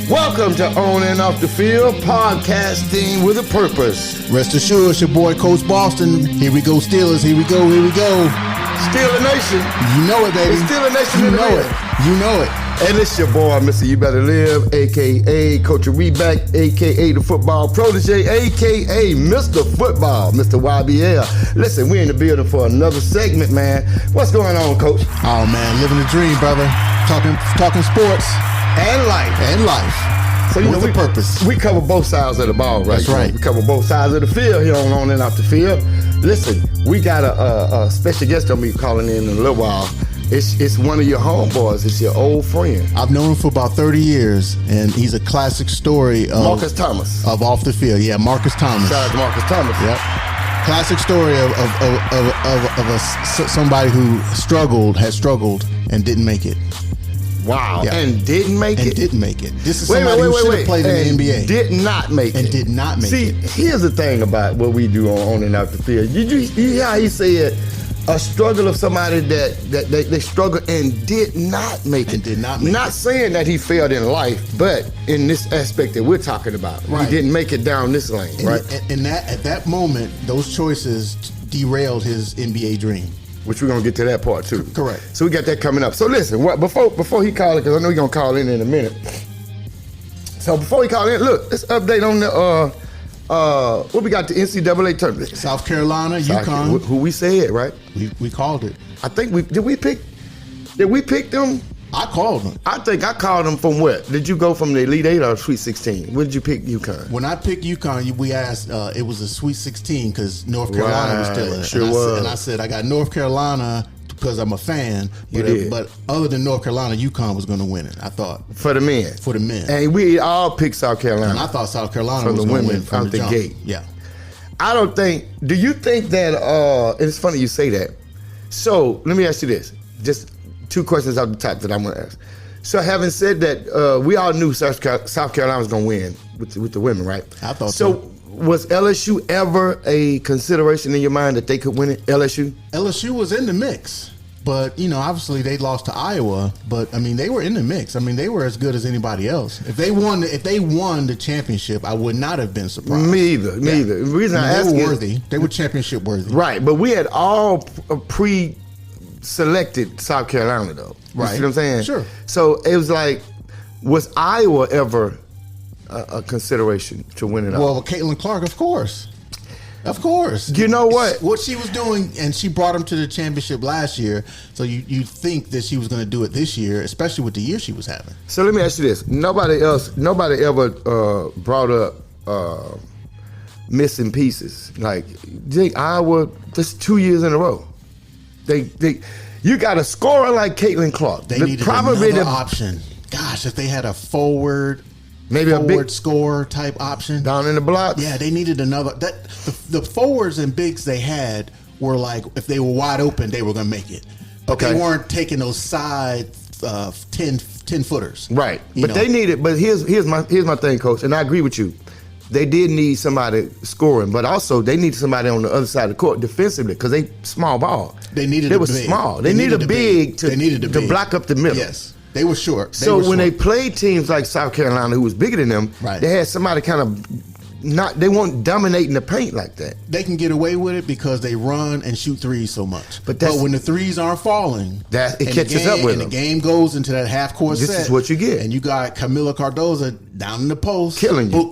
Welcome to On and Off the Field, podcasting with a purpose. Rest assured, it's your boy Coach Boston. Here we go, Steelers. Here we go. Here we go. Steeler Nation. You know it, baby. It's Steeler Nation. You know it. You know it. And it's your boy, Mr. You Better Live, a.k.a. Coach Reback, a.k.a. the football protege, a.k.a. Mr. Football, Mr. YBL. Listen, we're in the building for another segment, man. What's going on, Coach? Oh, man, living the dream, brother. Talking sports. And life. So, with a purpose. We cover both sides of the ball, right? That's right. We cover both sides of the field here on and off the field. Listen, we got a special guest on me calling in a little while. It's one of your homeboys. It's your old friend. I've known him for about 30 years, and he's a classic story of Marcus Thomas. Of off the field. Yeah, Marcus Thomas. Shout out to Marcus Thomas. Yep. Classic story of somebody who had struggled, and didn't make it. Wow. Yeah. And didn't make it? Didn't make it. This is somebody who should have played in the NBA. Did not make it. And did not make it. See, here's the thing about what we do on and off the field. You hear how he said a struggle of somebody that they struggled and did not make it. And did not make it. Not saying that he failed in life, but in this aspect that we're talking about. Right. He didn't make it down this lane, right? And at that moment, those choices derailed his NBA dream. Which we're going to get to that part, too. Correct. So we got that coming up. So listen, before he call it, because I know he's going to call in a minute. So before he call in, look, let's update on the, what we got, the NCAA tournament. South Carolina, UConn. Who we said, right? We called it. I think did we pick them? I called them. I think I called them from what? Did you go from the Elite Eight or Sweet 16? When did you pick UConn? When I picked UConn, we asked, it was a Sweet 16 because North Carolina was still in it. Sure was. And I said, I got North Carolina because I'm a fan. But other than North Carolina, UConn was going to win it, I thought. For the men. For the men. And we all picked South Carolina. And I thought South Carolina was going to win from the jump. Gate. Yeah. Do you think that, and it's funny you say that. So let me ask you this. Just two questions off the top that I'm going to ask. So having said that, we all knew South Carolina was going to win with the women, right? I thought so. Was LSU ever a consideration in your mind that they could win it, LSU? LSU was in the mix. But, obviously they lost to Iowa. But, they were in the mix. They were as good as anybody else. If they won the championship, I would not have been surprised. Me either. The reason I asked they were worthy. They were championship worthy. Right. But we had all selected South Carolina, though. You right. see what I'm saying? Sure. So it was like, was Iowa ever a consideration to win it all? Well, Caitlin Clark, of course. Of course. You know what? What she was doing, and she brought them to the championship last year, so you think that she was going to do it this year, especially with the year she was having. So let me ask you this. Nobody ever brought up missing pieces. Like, Iowa, just 2 years in a row. You got a scorer like Caitlin Clark. They needed another option. Gosh, if they had a forward scorer type option down in the blocks. Yeah, they needed another. The forwards and bigs they had were like, if they were wide open, they were going to make it. But they weren't taking those side 10 footers. Right. They needed. But here's my thing, Coach, and I agree with you. They did need somebody scoring, but also they needed somebody on the other side of the court defensively because they small ball. They were small. They needed a big to block up the middle. Yes, they were short. So when they played teams like South Carolina, who was bigger than them, they had somebody kind of they weren't dominating the paint like that. They can get away with it because they run and shoot threes so much. But when the threes aren't falling, it catches up with them. And the game goes into that half court set. This is what you get. And you got Camila Cardoza down in the post, killing you.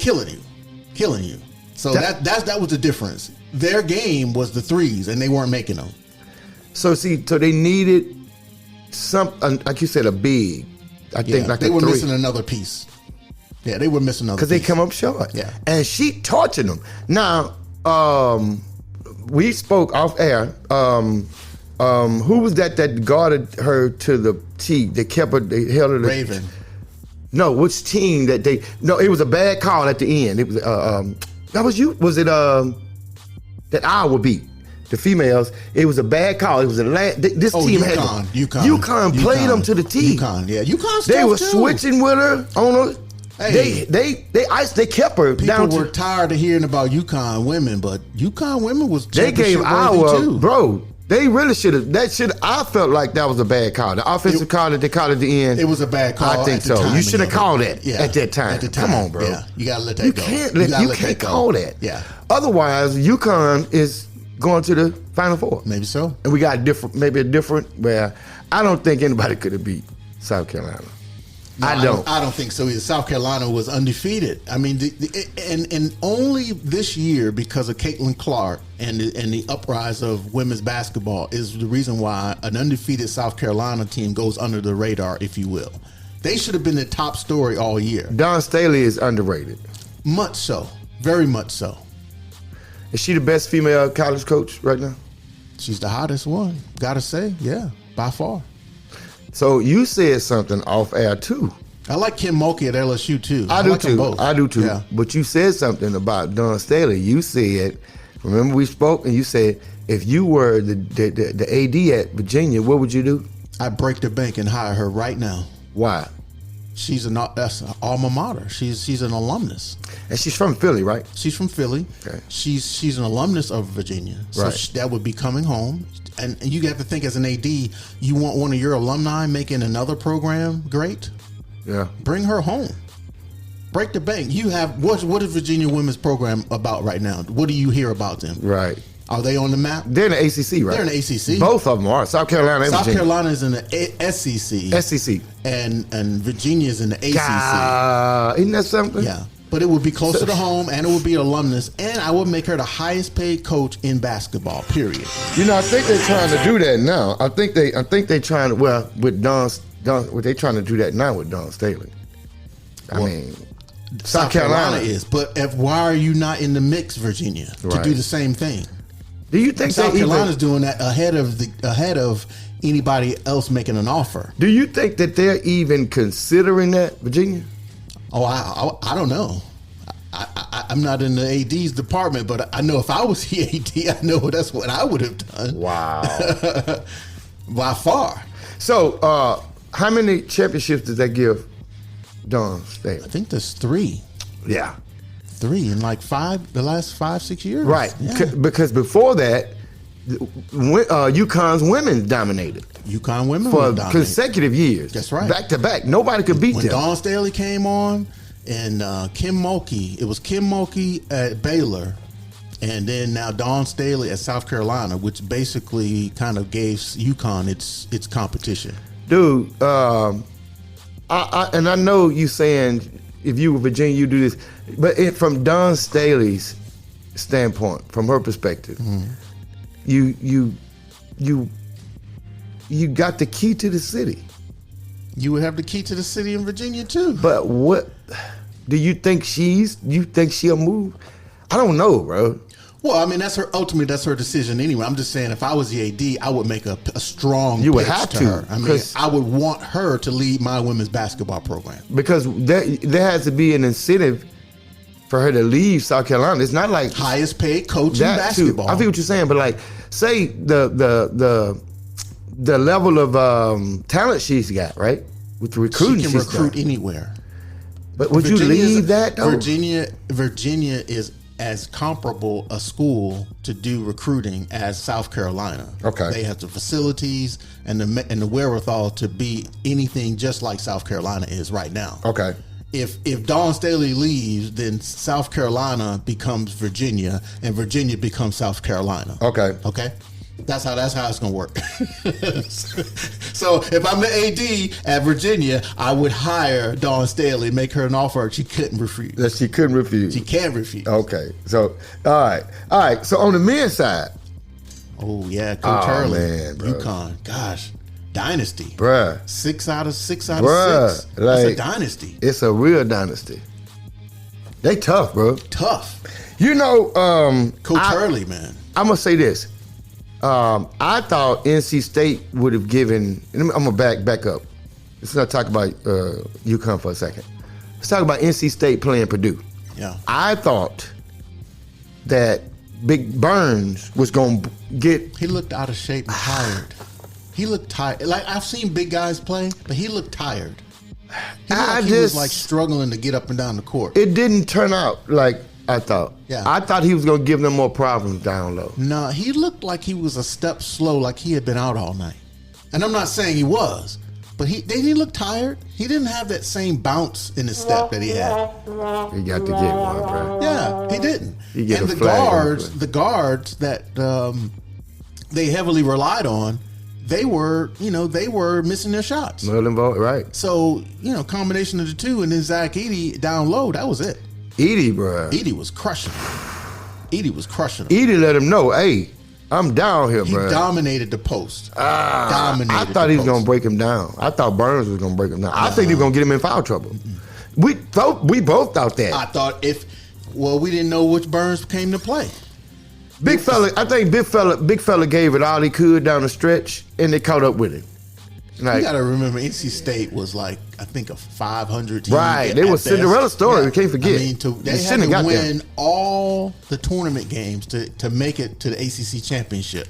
So that was the difference. Their game was the threes, and they weren't making them. So they needed like you said, a big. I think like they were missing another piece. Yeah, they were missing another piece. Because they come up short. Yeah, and she tortured them. Now, we spoke off air. Who was that guarded her to the tee? They kept her. They held her. Raven. No, which team that they? No, it was a bad call at the end. It was that was you. Was it that Iowa beat the females? It was a bad call. It was team had UConn played them to the tee. UConn. They were switching with her on her. Hey, they kept her down. People were tired of hearing about UConn women, but UConn women was they gave Iowa too. Bro. They really should have. I felt like that was a bad call. The offensive call that they called at the end. It was a bad call. I think so. You should have called that at that time. At the time. Come on, bro. Yeah, you gotta let that You go. can't call that. Yeah. Otherwise, UConn is going to the Final Four. Maybe so. And we got maybe a different. Where I don't think anybody could have beat South Carolina. No, I don't. I don't think so either. South Carolina was undefeated. I mean, and only this year because of Caitlin Clark and the uprise of women's basketball is the reason why an undefeated South Carolina team goes under the radar, if you will. They should have been the top story all year. Dawn Staley is underrated. Much so, very much so. Is she the best female college coach right now? She's the hottest one. Gotta say, yeah, by far. So you said something off air too. I like Kim Mulkey at LSU too. I do like them too. both. I do too. Yeah. But you said something about Dawn Staley. You said, remember we spoke, and you said if you were the AD at Virginia, what would you do? I'd break the bank and hire her right now. Why? That's an alma mater. She's an alumnus. And she's from Philly, right? She's from Philly. Okay. She's an alumnus of Virginia. So Right. that would be coming home. And you have to think as an AD, you want one of your alumni making another program great? Yeah. Bring her home. Break the bank. You have what is Virginia women's program about right now? What do you hear about them? Right. Are they on the map? They're in the ACC, right? They're in the ACC. Both of them are. South Carolina and South Virginia. Carolina is in the SEC. SEC. And Virginia is in the ACC. Isn't that something? Yeah. But it would be closer to home, and it would be alumnus, and I would make her the highest paid coach in basketball. Period. You know, I think they're trying to do that now. I think they're trying to. Well, with Dawn, they're trying to do that now with Dawn Staley. I mean, South Carolina is. But why are you not in the mix, Virginia, to Right. do the same thing? Do you think South they Carolina's doing that ahead of anybody else making an offer? Do you think that they're even considering that, Virginia? Oh, I don't know. I'm not in the AD's department, but I know if I was the AD, I know that's what I would have done. Wow. By far. So, how many championships does that give Dawn Staley? I think there's 3. Yeah. 3 in like the last 5-6 years. Right. Yeah. Because before that, UConn's women dominated UConn women for dominated. consecutive years. That's right. Back to back. Nobody could beat When them. Dawn Staley came on and Kim Mulkey, it was Kim Mulkey at Baylor, and then now Dawn Staley at South Carolina, which basically kind of gave UConn its competition. Dude, I know you saying if you were Virginia, you do this, but from Dawn Staley's standpoint, from her perspective, you got the key to the city. You would have the key to the city in Virginia too. But what do you think she'll move? I don't know, bro. Well, I mean, that's her decision anyway. I'm just saying, if I was the AD, I would make a strong You would pitch have to to, her. I mean, I would want her to lead my women's basketball program. Because there has to be an incentive for her to leave South Carolina. It's not like Highest paid coach in that basketball. too. I feel what you're saying, but like, say the level of talent she's got, right? With the recruiting, She can she's recruit done. anywhere. But would you leave that though? Virginia is as comparable a school to do recruiting as South Carolina. Okay. They have the facilities and the wherewithal to be anything just like South Carolina is right now. Okay. If Dawn Staley leaves, then South Carolina becomes Virginia, and Virginia becomes South Carolina. Okay. Okay. That's how it's gonna work. So if I'm the AD at Virginia, I would hire Dawn Staley, make her an offer she couldn't refuse. That she couldn't refuse. She can't refuse. Okay. So all right. So on the men's side, Oh yeah, Coach Hurley, man, bro. UConn. Gosh, dynasty. bruh, 6 out of 6 out Bruh, of 6. That's a like- dynasty. it's a real dynasty. They tough, bro. Tough. You know, Coach Hurley, man. I'm gonna say this. I thought NC State would have given. I'm gonna back up. Let's not talk about UConn for a second. Let's talk about NC State playing Purdue. Yeah. I thought that Big Burns was gonna get. He looked out of shape and tired. He looked tired. Like, I've seen big guys play, but he looked tired. He looked like he was like struggling to get up and down the court. It didn't turn out like I thought. Yeah. I thought he was going to give them more problems down low. No, he looked like he was a step slow, like he had been out all night. And I'm not saying he was, but he didn't look tired. He didn't have that same bounce in his step that he had. He got to get one, bro. Yeah, he didn't. He get and a the flag guards that they heavily relied on, they were missing their shots. Merlin Vogt, right. So, combination of the two, and then Zach Edey down low, that was it. Edey, bro. Edey was crushing him. Edey let him know, hey, I'm down here, bro. He dominated the post. I thought he was going to break him down. I thought Burns was going to break him down. I think he was going to get him in foul trouble. We both thought that. I thought we didn't know which Burns came to play. Big fella gave it all he could down the stretch, and they caught up with him. Like, you got to remember, NC State was like, I think, a 500 team. Right. They were Cinderella story. We can't forget. I mean, they had to win all the tournament games to make it to the ACC championship.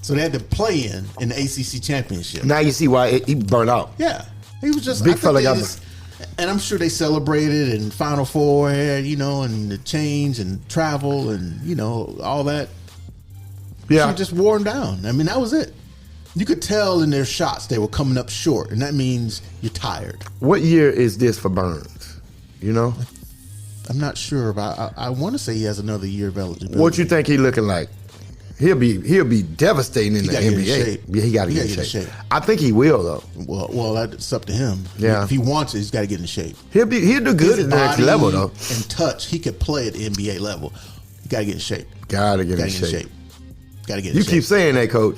So they had to play in the ACC championship. Now you see why he burned out. Yeah. He was just big fella got and I'm sure they celebrated and Final Four had, and the change and travel and, all that. Yeah. She just wore them down. I mean, that was it. You could tell in their shots they were coming up short, and that means you're tired. What year is this for Burns? I'm not sure, but I want to say he has another year of eligibility. What you think he looking like? He'll be devastating in the NBA. Yeah, he got to get in shape. I think he will though. Well, that's up to him. Yeah. If he wants it, he's got to get in shape. He'll do good at the next level though. And touch, he could play at the NBA level. You got to get in shape. Got to get in shape. Got to get in shape. You keep saying that, Coach.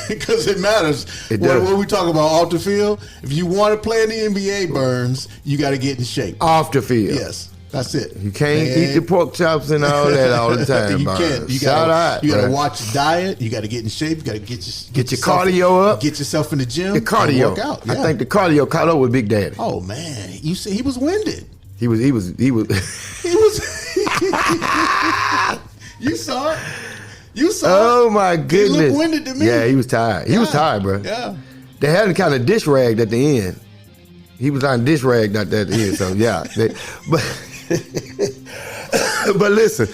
Because it matters. When we talk about off the field, if you want to play in the NBA, Burns, you got to get in shape. Off the field. Yes. That's it. You can't eat the pork chops and all that all the time. You Burns. can't. You got to watch your diet. You got to get in shape. You got to get your cardio up. Get yourself in the gym. The cardio. Work out. I think the cardio caught up with Big Daddy. Oh man, you see, he was winded. He was. You saw it. Oh my goodness. He looked winded to me. Yeah, he was tired. He was tired, bro. Yeah. They had him kind of dish ragged at the end. He was on dish ragged at the end. So yeah. But listen,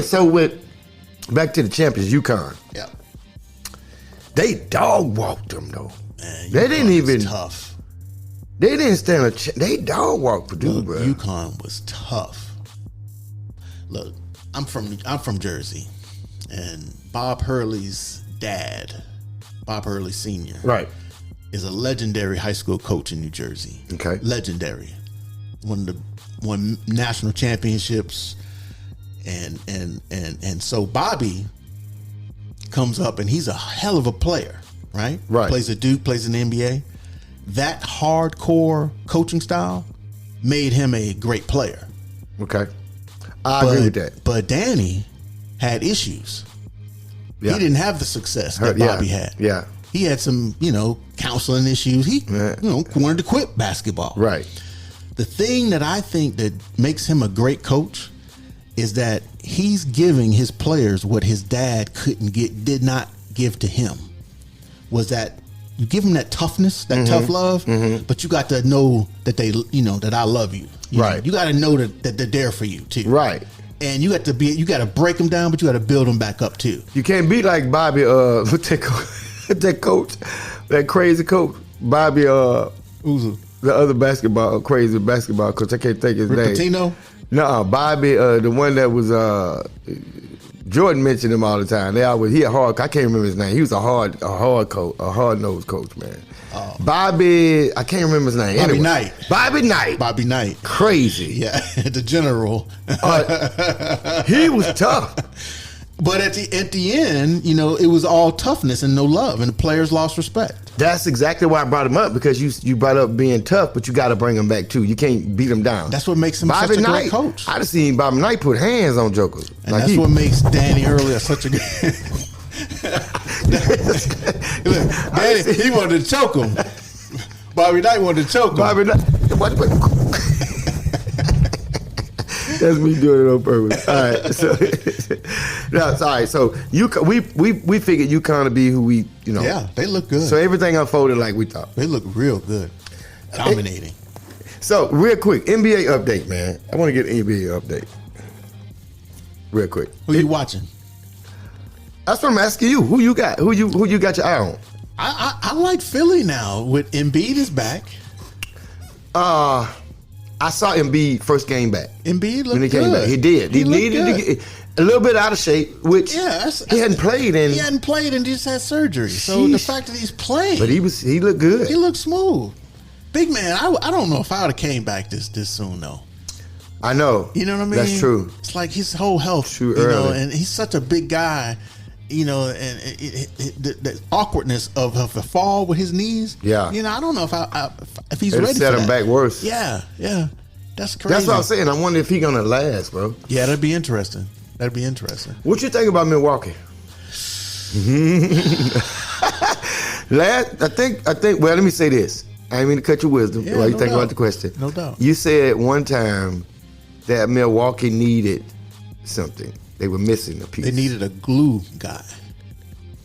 so back to the champions, UConn. Yeah. They dog walked them though. Man, they didn't even tough. They didn't stand a chance. They dog walked Purdue, bro. UConn was tough. Look, I'm from Jersey, and Bob Hurley's dad, Bob Hurley Sr., right, is a legendary high school coach in New Jersey. Okay, legendary. Won national championships, and so Bobby comes up and he's a hell of a player, right? Right. Plays at Duke, plays in the NBA. That hardcore coaching style made him a great player. Okay, I agree with that. But Danny had issues. Yeah. He didn't have the success that Bobby had. Yeah. He had some, counseling issues. He, wanted to quit basketball. Right. The thing that I think that makes him a great coach is that he's giving his players what his dad did not give to him. Was that you give them that toughness, that tough love, but you got to know that that I love you. Right. You got to know that they're there for you too. Right. And you got to break them down, but you got to build them back up too. You can't be like Bobby, that coach, that crazy coach, Bobby, Who's the other crazy basketball coach. I can't think his name. Pitino? No, Bobby, the one that was Jordan mentioned him all the time. He a hard. I can't remember his name. He was a hard coach, a hard nosed coach, man. Bobby, I can't remember his name. Bobby Knight. Bobby Knight. Crazy. Yeah, the general. He was tough. But at the end, it was all toughness and no love, and the players lost respect. That's exactly why I brought him up, because you brought up being tough, but you got to bring him back too. You can't beat him down. That's what makes him such a great coach. I just seen Bobby Knight put hands on jokers, and that's what makes Danny Hurley such a good. Danny, he wanted to choke him. Bobby Knight wanted to choke him. Bobby Knight. That's me doing it on purpose. All right, all right. So we figured UConn to be who we, Yeah, they look good. So everything unfolded like we thought. They look real good, dominating. So real quick, NBA update, man. I want to get an NBA update. real quick. Who you watching? That's what I'm asking you. Who you got? Who you got your eye on? I like Philly now with Embiid is back. I saw Embiid first game back. Embiid looked when he came good. back. He did. He needed to get a little bit out of shape, which he hadn't played in. He hadn't played and just had surgery. So the fact that he's playing, but he looked good. He looked smooth. Big man. I don't know if I would have came back this soon though. I know. You know what I mean? That's true. It's like his whole health. Too early. And he's such a big guy. And the awkwardness of a fall with his knees. Yeah. I don't know if he's ready. Set for him that. back worse. Yeah. That's crazy. That's what I'm saying. I wonder if he's gonna last, bro. Yeah, that'd be interesting. What you think about Milwaukee? I think. Well, let me say this. I didn't mean to cut your wisdom while you think about the question. No doubt. You said one time that Milwaukee needed something. They were missing a piece. They needed a glue guy.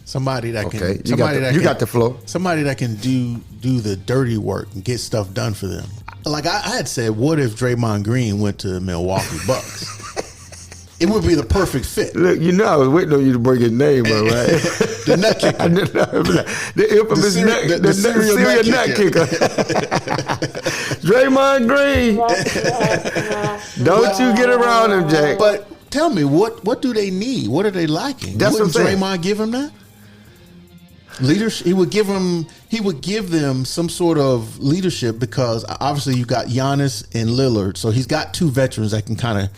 Somebody that can. Okay, you got the floor. Somebody that can do the dirty work and get stuff done for them. Like I had said, what if Draymond Green went to Milwaukee Bucks? It would be the perfect fit. Look, I was waiting on you to bring his name up, right? The nut kicker. The infamous serial nut kicker. Draymond Green. Don't you get around him, Jack. But tell me, what do they need? What are they lacking? That's Wouldn't what I'm saying. Draymond give him that? Leadership. He would give them some sort of leadership because obviously you got Giannis and Lillard, so he's got two veterans that can kind of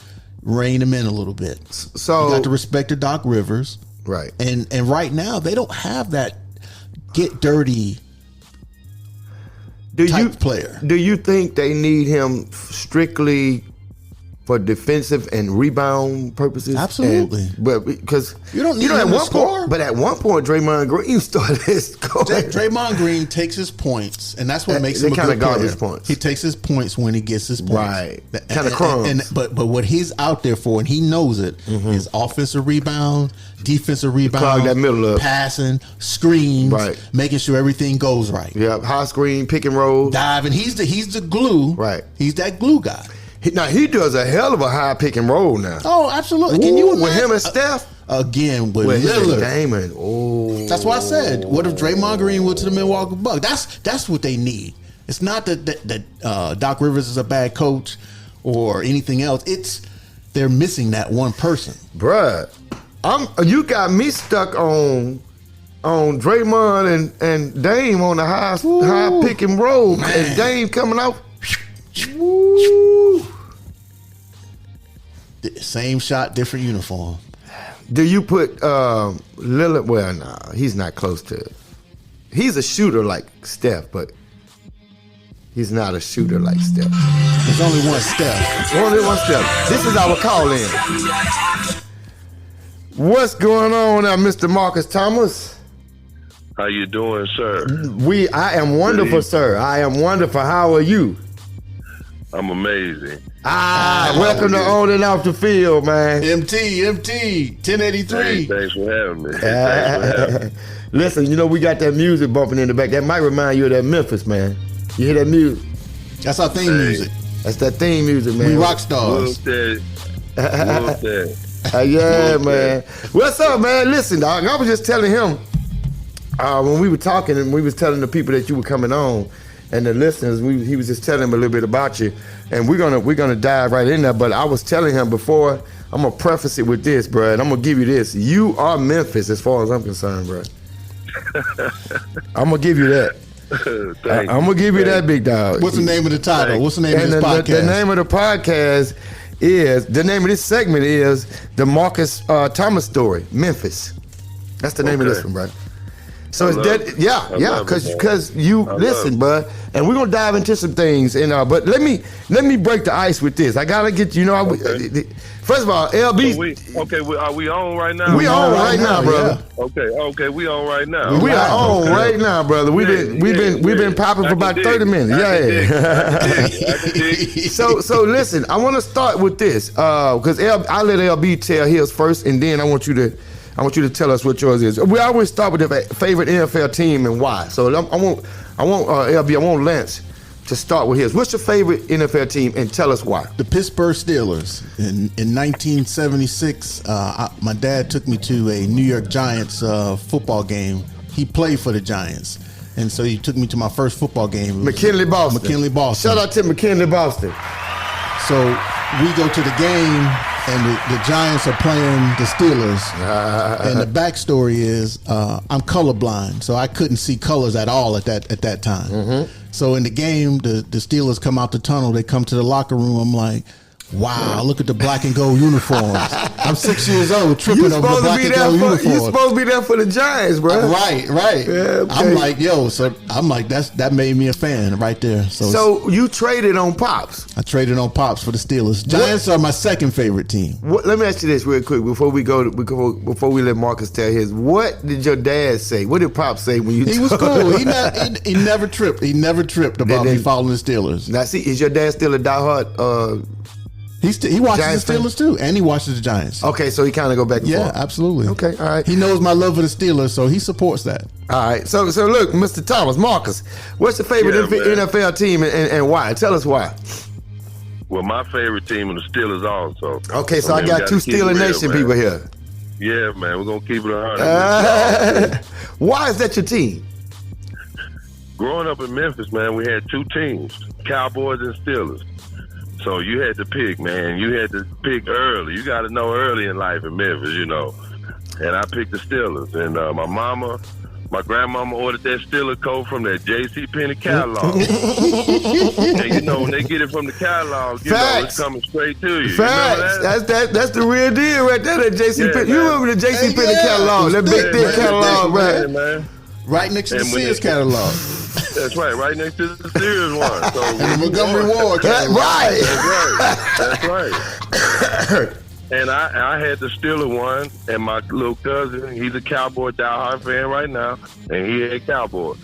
rein him in a little bit. So you got to respect the Doc Rivers, right? And right now they don't have that get dirty type player. Do you think they need him strictly for defensive and rebound purposes? Absolutely. But because you don't need him to score. But at one point, Draymond Green started scoring. Draymond Green takes his points, and that's what makes him a good player. His points. He takes his points when he gets his points. Right. Kind of crumbs. But what he's out there for, and he knows it, is offensive rebound, defensive rebound, clog that middle up, passing, screens, right, making sure everything goes right. Yep. High screen, pick and roll, diving. He's the glue. Right. He's that glue guy. Now he does a hell of a high pick and roll now. Oh, absolutely. Can you imagine with him and Steph? Again with Lillard. Damon. Oh, that's why I said, what if Draymond Green went to the Milwaukee Bucks? That's what they need. It's not that Doc Rivers is a bad coach or anything else. It's they're missing that one person. Bruh, you got me stuck on Draymond and Dame on the high pick and roll, man. And Dame coming out. Woo. Same shot, different uniform. Do you put Lillard? Well, no, he's not close to it. He's a shooter like Steph, but he's not a shooter like Steph. There's only one Steph. Only one Steph. This is our call-in. What's going on now, Mr. Marcus Thomas? How you doing, sir? I am wonderful, sir. I am wonderful. How are you? I'm amazing. Welcome to On and Off the Field, man. MT, 1083. Hey, thanks for having me. Listen, we got that music bumping in the back. That might remind you of that Memphis, man. You hear that music? That's our theme music. That's that theme music, man. We rock stars. Yeah, man. What's up, man? Listen, dog, I was just telling him when we were talking and we was telling the people that you were coming on and the listeners, he was just telling them a little bit about you. And we're gonna dive right in there. But I was telling him before, I'm gonna preface it with this, bro, and I'm gonna give you this. You are Memphis as far as I'm concerned, bro. I'm gonna give you that. I'm gonna give you that, big dog. What's the name of the title? What's the name of this podcast? The name of the podcast is, the name of this segment is The Marcus Thomas Story, Memphis. That's the name of this one, bro. So it's dead, because you listen, bud, and we're gonna dive into some things. And but let me break the ice with this. I gotta get first of all, LB. So are we on right now? We on right now, brother. Yeah. Okay, we on right now. We are on right now, brother. We've been popping for about 30 minutes. Yeah. So listen, I want to start with this because I let LB tell his first, and then I want you to tell us what yours is. We always start with the favorite NFL team and why. So I want LB, I want Lance to start with his. What's your favorite NFL team, and tell us why? The Pittsburgh Steelers. In 1976, my dad took me to a New York Giants football game. He played for the Giants, and so he took me to my first football game. McKinley Boston. Boston. Shout out to McKinley Boston. So we go to the game, and the Giants are playing the Steelers. And the backstory is I'm colorblind, so I couldn't see colors at all at that time. Mm-hmm. So in the game, the Steelers come out the tunnel. They come to the locker room. I'm like, wow, look at the black and gold uniforms. I'm 6 years old, tripping over the black and gold uniforms. You're supposed to be there for the Giants, bro. Right. Yeah, okay. I'm like, that made me a fan right there. So you traded on Pops. I traded on Pops for the Steelers. Giants are my second favorite team. Let me ask you this real quick before we let Marcus tell his. What did your dad say? What did Pops say when you? He was cool. He never tripped. He never tripped about me following the Steelers. Now, see, is your dad still a diehard? He watches Giants the Steelers too, and he watches the Giants. Okay, so he kind of go back and forth. Yeah, absolutely. Okay, all right. He knows my love for the Steelers, so he supports that. All right. So look, Mr. Thomas, Marcus, what's your favorite NFL team and why? Tell us why. Well, my favorite team is the Steelers also. Okay, so I got two Steeler Nation people here. Yeah, man, we're going to keep it 100. Why is that your team? Growing up in Memphis, man, we had two teams, Cowboys and Steelers. So you had to pick, man. You had to pick early. You got to know early in life in Memphis, you know. And I picked the Steelers. And my grandmama ordered that Steeler coat from that J.C. Penney catalog. And, you know, when they get it from the catalog, you know, it's coming straight to you. Facts. You know that? That's the real deal right there, that J.C. Penney. You remember the J.C. Penney catalog, that big thick catalog, right? Man. Right next to the Sears catalog. That's right next to the Sears one. So and the Montgomery Ward catalog. That's right. And I had the Steeler one, and my little cousin, he's a Cowboy diehard fan right now, and he had Cowboy.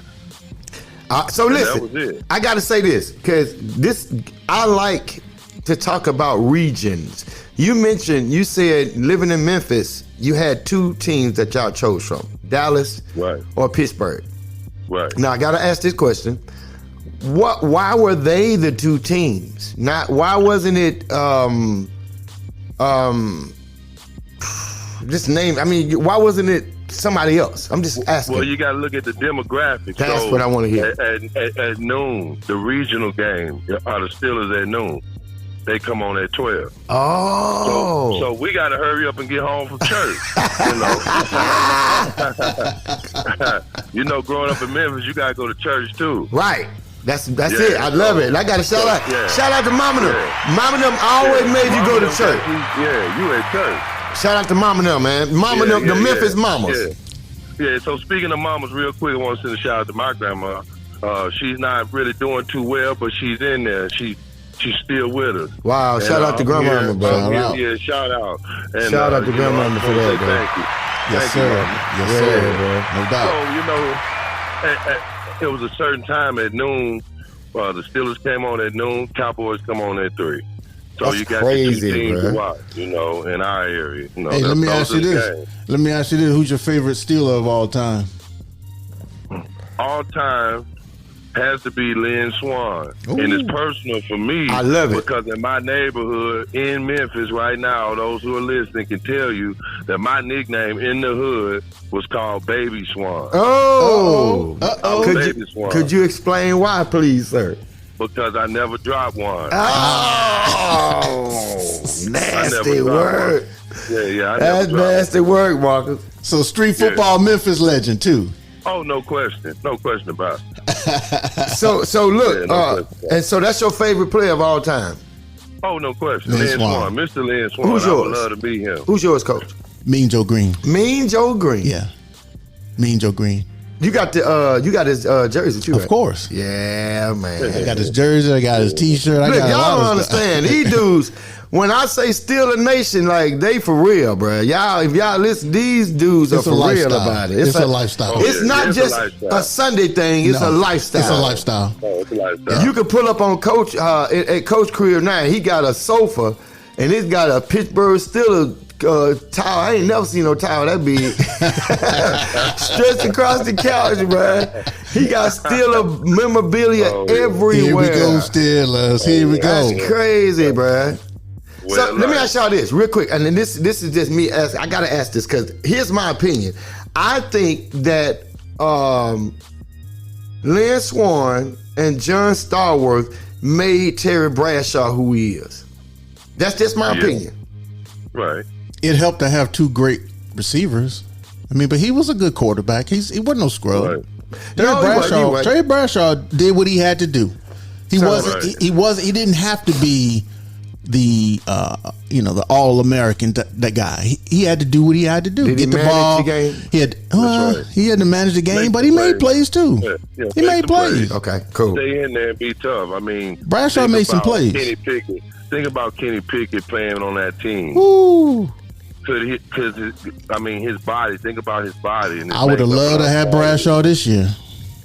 So listen, that was it. I got to say this, because I like to talk about regions. You said living in Memphis, you had two teams that y'all chose from, Dallas or Pittsburgh. Right. Now, I got to ask this question. Why were they the two teams? Why wasn't it this name? I mean, why wasn't it somebody else? I'm just asking. Well, you got to look at the demographics. That's what I want to hear. At noon, the regional game are the Steelers at noon. They come on at 12. Oh. So we got to hurry up and get home from church. You know, growing up in Memphis, you got to go to church too. Right. That's it. I love it. And I got to shout out to Mama them. Yeah. Mama them always made you go to church. Yeah, you at church. Shout out to Mama them, man. Mama them, the Memphis mamas. Yeah, so speaking of mamas, real quick, I want to send a shout out to my grandma. She's not really doing too well, but she's in there. She's still with us. Wow, and shout out to grandmama, bro. Yeah, shout out. And, shout out to grandmama for that, bro. Thank you. Yes, sir. Yes, sir, bro. No doubt. So, it was a certain time at noon. The Steelers came on at noon. Cowboys come on at 3. So that's you got crazy, the two teams bro. to watch, you know, in our area. You know, hey, let me ask you this. Who's your favorite Steeler of all time? All time has to be Lynn Swan. Ooh. And it's personal for me. I love it. Because in my neighborhood in Memphis right now, those who are listening can tell you that my nickname in the hood was called Baby Swan. Could you explain why, please, sir? Because I never dropped one. Oh, nasty work. Yeah. That's nasty work, Marcus. So street football Memphis legend, too. Oh, no question about it. So look, and so that's your favorite player of all time? Oh, no question. Lynn Swan. Mr. Lynn Swan. Who's yours? I would love to be him. Who's yours, Coach? Mean Joe Green. Mean Joe Green. Yeah. Mean Joe Green. You got his jersey too, right? Of course. Yeah, man. I got his jersey. I got his T-shirt. Look, y'all don't understand. These dudes, when I say Steeler Nation, like, they for real, bro. Y'all, if y'all listen, these dudes are for real about it. It's a lifestyle. It's not just a Sunday thing. It's a lifestyle. It's a lifestyle. Oh, it's a lifestyle. You can pull up on Coach at Coach Career now. He got a sofa, and it's got a Pittsburgh Steelers towel. I ain't never seen no towel that big. Stretched across the couch, bro. He got Steeler memorabilia everywhere. Here we go, Steelers. Here we go. That's crazy, bro. Well, So let me ask y'all this real quick, and then this is just me asking. I gotta ask this because here's my opinion. I think that Lynn Swann and John Starworth made Terry Bradshaw who he is. That's just my opinion. Right. It helped to have two great receivers. I mean, but he was a good quarterback. He wasn't no scrub. Right. Terry Bradshaw did what he had to do. He wasn't. Right. He didn't have to be the the All-American that guy. He had to do what he had to do. Did Get he the ball. manage the game? He had. right. He had to manage the game, but he made plays too. Yeah, He made plays. Okay, cool. Stay in there and be tough. I mean, Bradshaw think made some about plays. Kenny Pickett. Think about Kenny Pickett playing on that team. Ooh. Because his body. Think about his body. And his I would have makeup loved and to all have that. Bradshaw this year.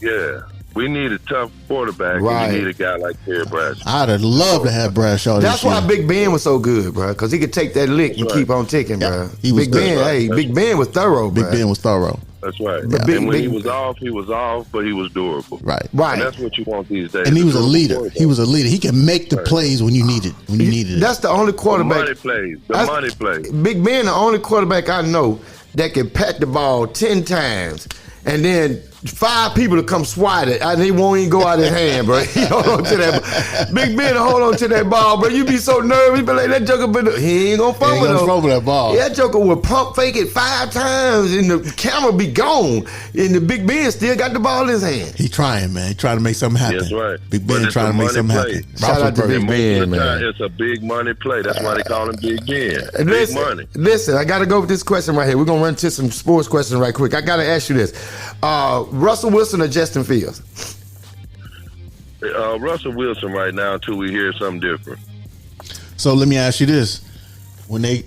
Yeah. We need a tough quarterback. Right. And you need a guy like Terry Bradshaw. I'd have loved to have Bradshaw this That's year. why Big Ben was so good, bro, because he could take that lick and right. keep on ticking, Yeah, bro. he was Big good. Ben, That's right. hey, Big Ben was thorough, bro. Big Ben was thorough. That's right. But And when big- he was off, but he was durable. Right. Right. And that's what you want these days. And he was a durable leader. quarterback. He was a leader. He can make the plays when you needed it. That's the only The quarterback. money plays. The That's- money plays. Big Ben, the only quarterback I know that can pat the ball 10 times and then 5 people to come swat it, and he won't even go out his hand, bro. He hold on to that. Big Ben hold on to that ball, bro. You be so nervous, but like that joker, he ain't gonna fumble though. fumble that ball. Yeah, that joker will pump fake it 5 times, and the camera be gone, and the Big Ben still got the ball in his hand. He trying, man. He trying to make something happen. That's right. Big But Ben it's trying a to make money something play. happen. Shout out to Big And most Ben, of the time, man. it's a big money play. That's why they call him Big Ben. And Big money. Listen, I got to go with this question right here. We're going to run to some sports questions right quick. I got to ask you this. Russell Wilson or Justin Fields? Russell Wilson right now until we hear something different. So let me ask you this: when they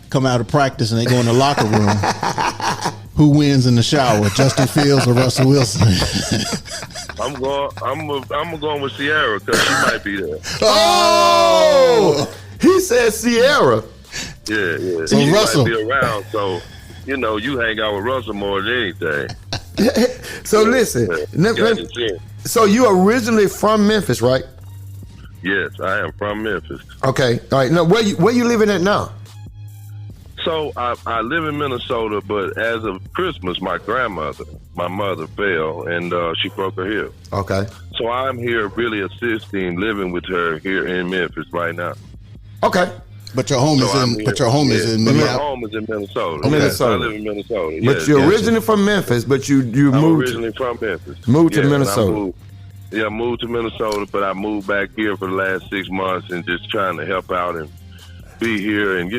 come out of practice and they go in the locker room, who wins in the shower, Justin Fields or Russell Wilson? I'm going with Sierra because she might be there. Oh! He said Sierra. Yeah. So She Russell- might be around, so you hang out with Russell more than anything. So listen. So you originally from Memphis, right? Yes, I am from Memphis. Okay. All right. Now, where you living at now? So I live in Minnesota, but as of Christmas, my mother fell and she broke her hip. Okay. So I'm here really assisting, living with her here in Memphis right now. Okay. But your home is So I'm in. here. But your home is in My Minneapolis. home is in Minnesota. Oh, Minnesota. Yes, I live in Minnesota. But yes, you're yes. originally from Memphis, but you I'm moved. originally from Memphis. Moved to Yes, and I Minnesota. moved to Minnesota, but I moved back here for the last 6 months and just trying to help out and be here. And,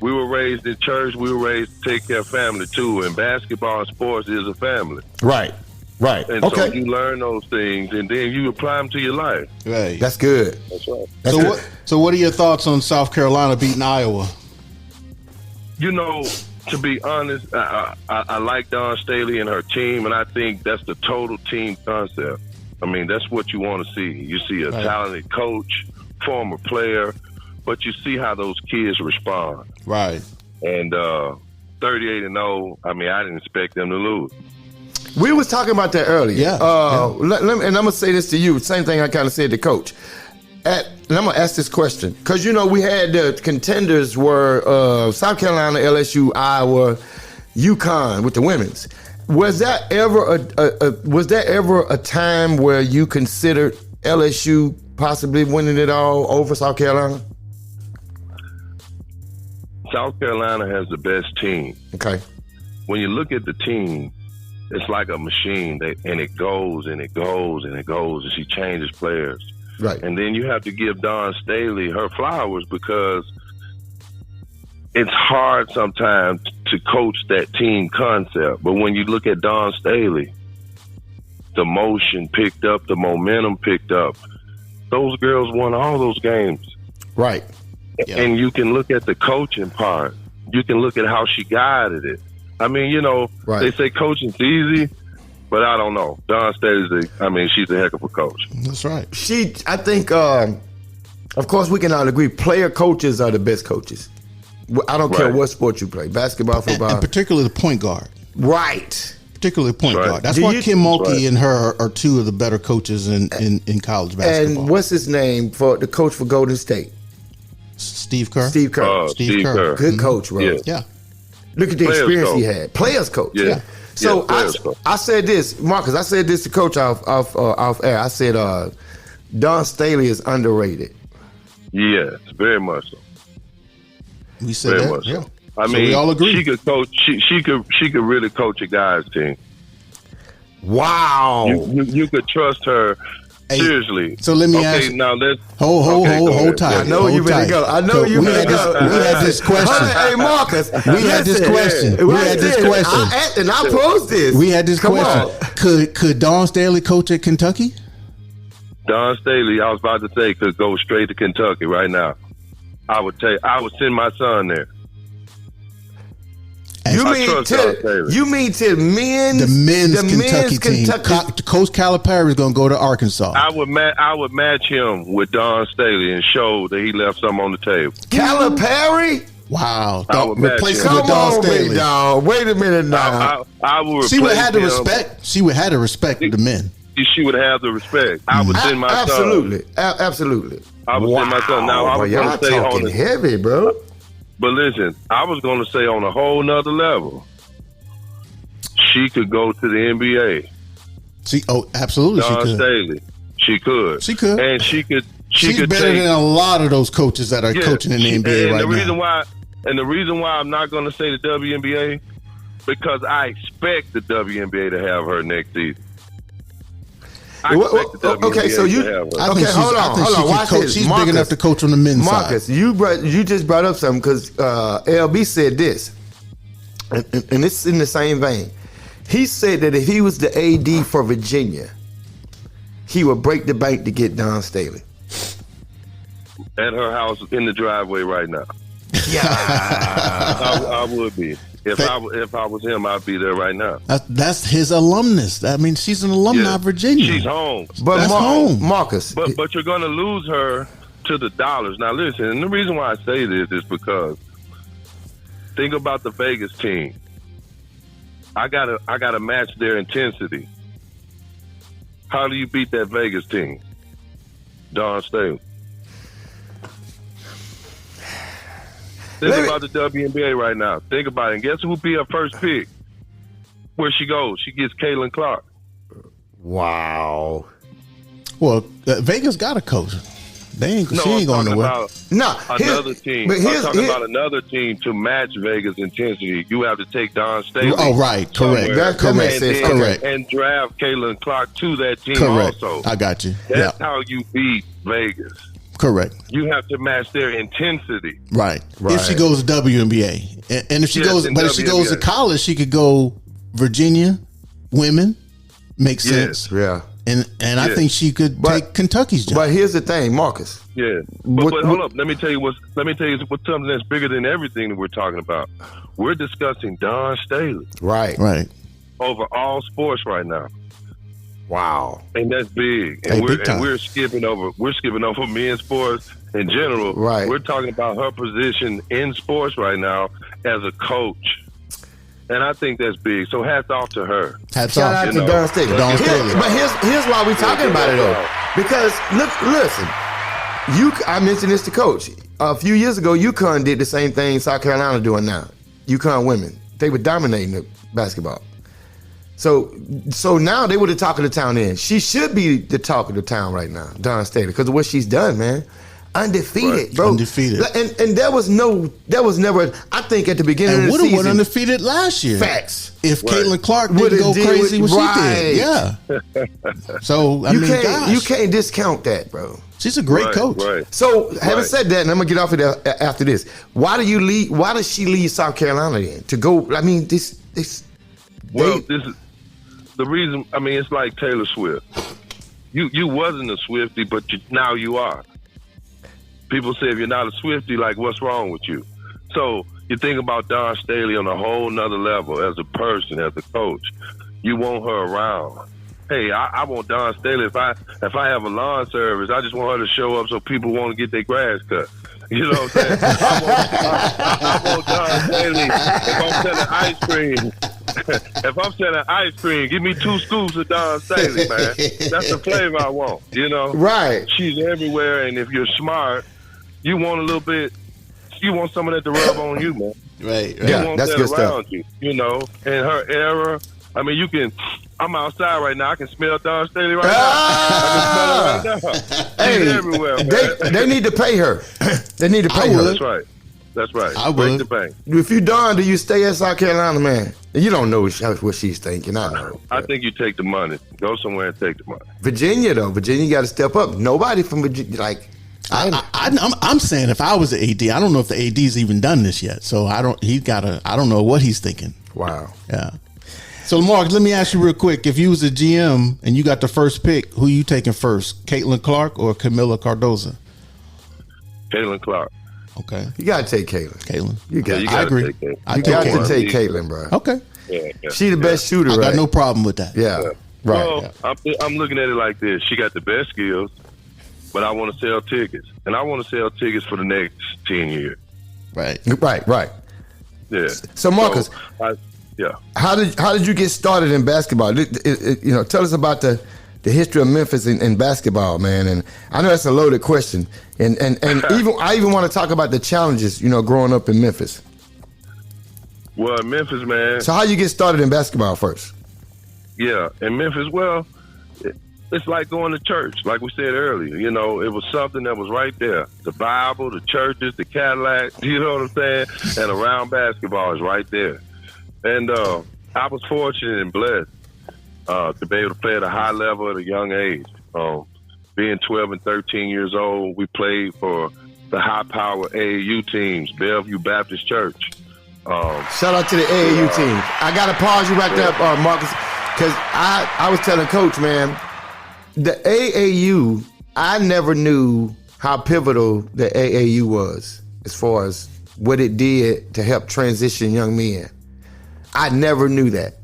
we were raised in church. We were raised to take care of family, too. And basketball and sports is a family. Right. Right. And so Okay. you learn those things, and then you apply them to your life. Right. That's good. That's right. That's So good. what are your thoughts on South Carolina beating Iowa? To be honest, I like Dawn Staley and her team, and I think that's the total team concept. I mean, that's what you want to see. You see a talented coach, former player, but you see how those kids respond. Right. And 38-0, I mean, I didn't expect them to lose. We was talking about that earlier. Yeah. And I'm gonna say this to you. Same thing I kind of said to Coach. And I'm gonna ask this question because we had the contenders were South Carolina, LSU, Iowa, UConn with the women's. Was that ever a time where you considered LSU possibly winning it all over South Carolina? South Carolina has the best team. Okay. When you look at the team, it's like a machine, and it goes and it goes and it goes, and she changes players. Right. And then you have to give Dawn Staley her flowers because it's hard sometimes to coach that team concept. But when you look at Dawn Staley, the motion picked up, the momentum picked up. Those girls won all those games. Right. Yeah. And you can look at the coaching part. You can look at how she guided it. I mean, Right. They say coaching's easy, but I don't know. Dawn Staley's she's a heck of a coach. That's right. I think, of course, we can all agree player coaches are the best coaches. I don't care Right. what sport you play, basketball, football. And particularly the point guard. Right. Particularly point Right. guard. That's Do why you- Kim Mulkey Right. and her are two of the better coaches in college basketball. And what's his name for the coach for Golden State? Steve Kerr? Steve Kerr. Steve Kerr. Good coach, bro. Yeah. Yeah. Look at the Players experience he coach. had. Players coach. Yeah. So Yeah, players coach. I said this, Marcus. I said this to Coach off air. I said Don Staley is underrated. Yes, very much so. We said Very that. much so. Yeah. I So mean, we all agree. she could coach. She could really coach a guy's team. Wow. You could trust her. Hey, Seriously. so let me okay, ask- now let's Hold go ahead. tight. I know Hold you better tight. go. I know So you we better had this- go. we had this question. Hey, Marcus. We had this listen. question. We had this question. And I posed this. We had this Come question. on. Could Dawn Staley coach at Kentucky? Don Staley, I was about to say, could go straight to Kentucky right now. I would send my son there. You I mean trust Don Staley. to men's The men's Kentucky team. Kentucky. Coach Calipari is going to go to Arkansas. I would match him with Don Staley and show that he left something on the table. Calipari? Wow. I would match Replace him. him with Come Dawn on, big Staley. dog. Wait a minute now. I would replace She would have to him. respect. She would have to respect the men. She would have the respect. I would send my son. Absolutely. Absolutely. I would send my son. Now, I Boy, was y'all going to say on talking the, heavy, bro. but listen, I was going to say on a whole nother level, she could go to the NBA. Absolutely, she Don could. Staley. She could. She could. And she could. She She's could better take, than a lot of those coaches that are yeah, coaching in the NBA and right the reason now. the reason why I'm not going to say the WNBA, because I expect the WNBA to have her next season. I expect the WNBA Okay, so you to have her. I okay? think she's- Hold I on, think hold she on. could Watch coach. this. She's Marcus, big enough to coach on the men's Marcus, side. you just brought up something because LB said this, and it's in the same vein. He said that if he was the AD for Virginia, he would break the bank to get Don Staley. At her house in the driveway right now. Yeah. I would be. If I was him, I'd be there right now. That's his alumnus. I mean, she's an alumni Yeah. of Virginia. She's home. But That's home. Marcus, But you're going to lose her to the dollars. Now listen, and the reason why I say this is because think about the Vegas team. I gotta match their intensity. How do you beat that Vegas team? Don Staley. Think about the WNBA right now. Think about it. And guess who would be her first pick? Where she goes? She gets Caitlin Clark. wow. Well, Vegas got a coach. She ain't going talking nowhere. about No, another team. But I'm here's, talking about another team to match Vegas intensity. You have to take Don Staley. Oh, right. Correct. somewhere, That makes and sense. then- Correct. And draft Caitlin Clark to that team Correct. also. I got you. That's Yeah. how you beat Vegas. Correct. You have to match their intensity. Right. Right. If she goes to WNBA, and if she Yes, goes, in but if she goes to WNBA. college, she could go Virginia, women, makes Yes. sense. yeah. And I Yeah. think she could But- take Kentucky's job. But here's the thing, Marcus. Yeah, What- but hold what- up. Let me tell you what's something that's bigger than everything that we're talking about. We're discussing Don Staley Right. Right. over all sports right now, Wow. and that's big. Hey, And big time. we're skipping over men's sports in general. Right. We're talking about her position in sports right now as a coach, and I think that's big. So hats off to her. Hats Shout off. out You to know, Don Staley. Don Here- Staley. But here's why we're talking about it though. Because listen, I mentioned this to Coach. A few years ago, UConn did the same thing South Carolina doing now. UConn women, they were dominating the basketball. So now they were the talk of the town. Then she should be the talk of the town right now, Don Staley, because of what she's done, man. Undefeated, Right. bro. Undefeated. And there was never. I think at the beginning And of would the have went season, undefeated last year. facts. If Right. Caitlin Clark Would've didn't go did crazy what right. she did. Yeah. So, I You mean, gosh, you can't discount that, bro. she's a great Right, coach. Right. So, having Right. said that, and I'm gonna get off of that after this. Why does she leave South Carolina then to go? I mean, this. Well, this is the reason. I mean, it's like Taylor Swift. You wasn't a Swiftie, but now you are. People say if you're not a Swiftie, like, what's wrong with you? So you think about Don Staley on a whole nother level as a person, as a coach. You want her around. Hey, I want Don Staley. If I have a lawn service, I just want her to show up so people want to get their grass cut. You know what I'm saying? I want Don Staley. If I'm selling ice cream, if I'm selling ice cream, give me 2 scoops of Don Staley, man. That's the flavor I want. You know, Right. She's everywhere, and if you're smart, you want a little bit. You want some of that to rub on you, man. Right. Yeah, You want that's that good around stuff. you. You know, in her era. I mean, you can. I'm outside right now. I can smell Don Staley right now. I can smell it right now. Hey, She's everywhere, man. they need to pay her. They need to pay her. That's right. That's right. I Break would. the bank. If you done, do you stay in South Carolina, man? You don't know what she's thinking. I know. I think you take the money. Go somewhere and take the money. Virginia, though. Virginia got to step up. Nobody from Virginia, like, I'm saying if I was the AD, I don't know if the AD's even done this yet. So I don't know what he's thinking. wow. Yeah. So Mark, let me ask you real quick. If you was a GM and you got the first pick, who you taking first? Caitlin Clark or Camilla Cardoza? Caitlin Clark. Okay. You got to take Caitlin. Caitlin. You got, you I gotta agree. take Caitlin. I you take got to Caitlin. take Caitlin, bro. Okay. Yeah. She the best shooter, I right? got no problem with that. Yeah. Right. Well, I'm looking at it like this. She got the best skills, but I want to sell tickets. And I want to sell tickets for the next 10 years. Right. Right. Yeah. So, Marcus, yeah. how did you get started in basketball? Tell us about the history of Memphis in basketball, man. And I know that's a loaded question. And I even want to talk about the challenges, growing up in Memphis. Well, in Memphis, man. So how you get started in basketball first? Yeah, in Memphis, well, it's like going to church, like we said earlier. It was something that was right there. The Bible, the churches, the Cadillac, you know what I'm saying? And around basketball is right there. And I was fortunate and blessed to be able to play at a high level at a young age. Being 12 and 13 years old, we played for the high-power AAU teams, Bellevue Baptist Church. Shout out to the AAU team. I got to pause you right there, Marcus, because I was telling Coach, man, the AAU, I never knew how pivotal the AAU was as far as what it did to help transition young men. I never knew that.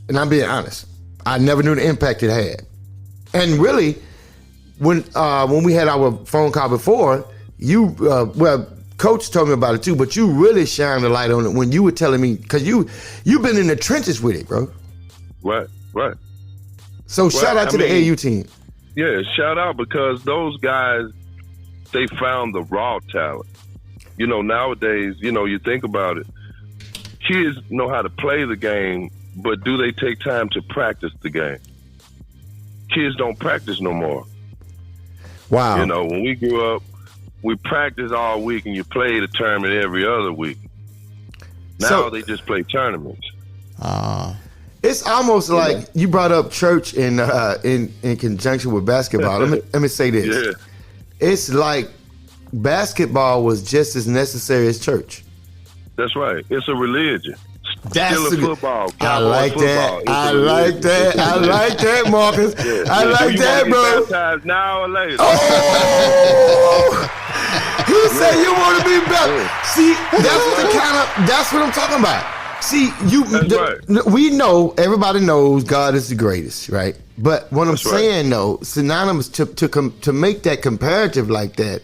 And I'm being honest. I never knew the impact it had. And really, when we had our phone call before, Coach told me about it too, but you really shined the light on it when you were telling me, because you've been in the trenches with it, bro. Right. So shout out to the AAU team. Yeah, shout out, because those guys, they found the raw talent. Nowadays, you think about it, kids know how to play the game, but do they take time to practice the game? Kids don't practice no more. Wow. When we grew up, we practice all week and you play the tournament every other week. Now they just play tournaments. It's almost like you brought up church in conjunction with basketball. Let me say this. Yeah. It's like basketball was just as necessary as church. That's right. It's a religion. That's Still a football. I like football. that. I like that. I like that, Marcus. Yeah. I like that, bro. Baptized now or later. Oh! He said you want to be better. See, that's what I'm talking about. See, right. We know, everybody knows God is the greatest, right? But what I'm saying, though, synonymous to make that comparative like that,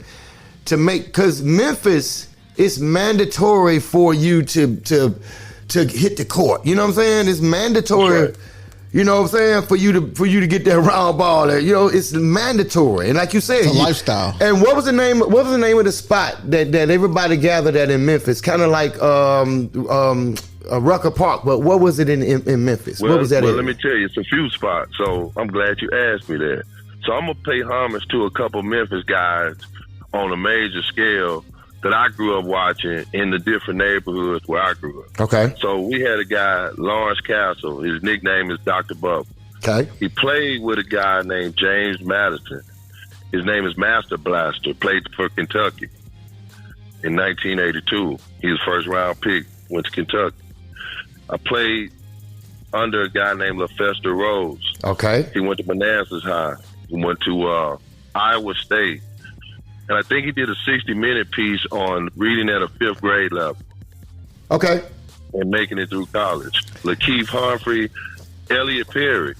because Memphis is mandatory for you to hit the court. You know what I'm saying? It's mandatory. Right. You know what I'm saying? For you to get that round ball there. It's mandatory. And like you said, it's a lifestyle. And what was the name of the spot that everybody gathered at in Memphis? Kind of like Rucker Park, but what was it in Memphis? Well, what was that? Well, let me tell you, it's a few spots. So I'm glad you asked me that. So I'm gonna pay homage to a couple Memphis guys on a major scale that I grew up watching in the different neighborhoods where I grew up. Okay. So we had a guy, Lawrence Castle. His nickname is Dr. Buff. Okay. He played with a guy named James Madison. His name is Master Blaster. Played for Kentucky in 1982. He was first round pick. Went to Kentucky. I played under a guy named LaFester Rose. Okay. He went to Manassas High. He went to Iowa State. And I think he did a 60-minute piece on reading at a 5th grade level. Okay. And making it through college. Lakeith Humphrey, Elliot Perry.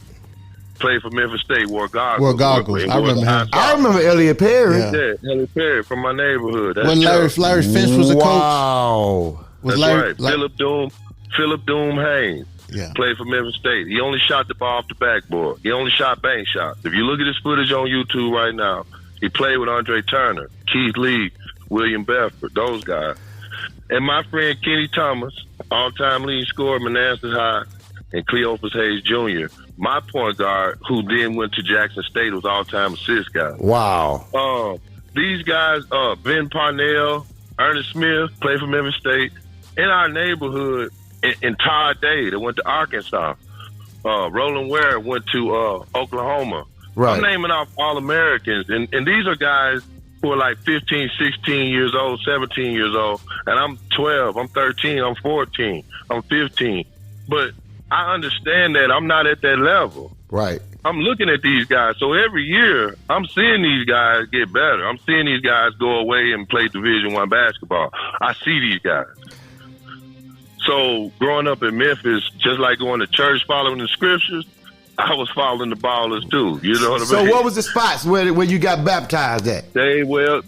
Played for Memphis State, wore goggles. Wore goggles. I remember him. I remember Elliot Perry. Yeah, Elliot Perry from my neighborhood. That's when Larry Finch was a coach. Wow. That's right. Philip Doom Haynes. Yeah. Played for Memphis State. He only shot the ball off the backboard. He only shot bank shots. If you look at his footage on YouTube right now, he played with Andre Turner, Keith Lee, William Bedford, those guys. And my friend Kenny Thomas, all-time leading scorer at Manassas High, and Cleophas Hayes Jr., my point guard, who then went to Jackson State, was all-time assist guy. Wow. These guys, Ben Parnell, Ernest Smith, played for Memphis State. In our neighborhood, and Todd Day, that went to Arkansas. Roland Ware went to Oklahoma. Right. I'm naming off All-Americans, and these are guys who are like 15, 16 years old, 17 years old, and I'm 12, I'm 13, I'm 14, I'm 15. But I understand that I'm not at that level. Right. I'm looking at these guys. So every year, I'm seeing these guys get better. I'm seeing these guys go away and play Division I basketball. I see these guys. So growing up in Memphis, just like going to church, following the scriptures, I was following the ballers too. You know what I mean? So what was the spots where you got baptized at? Dave Wells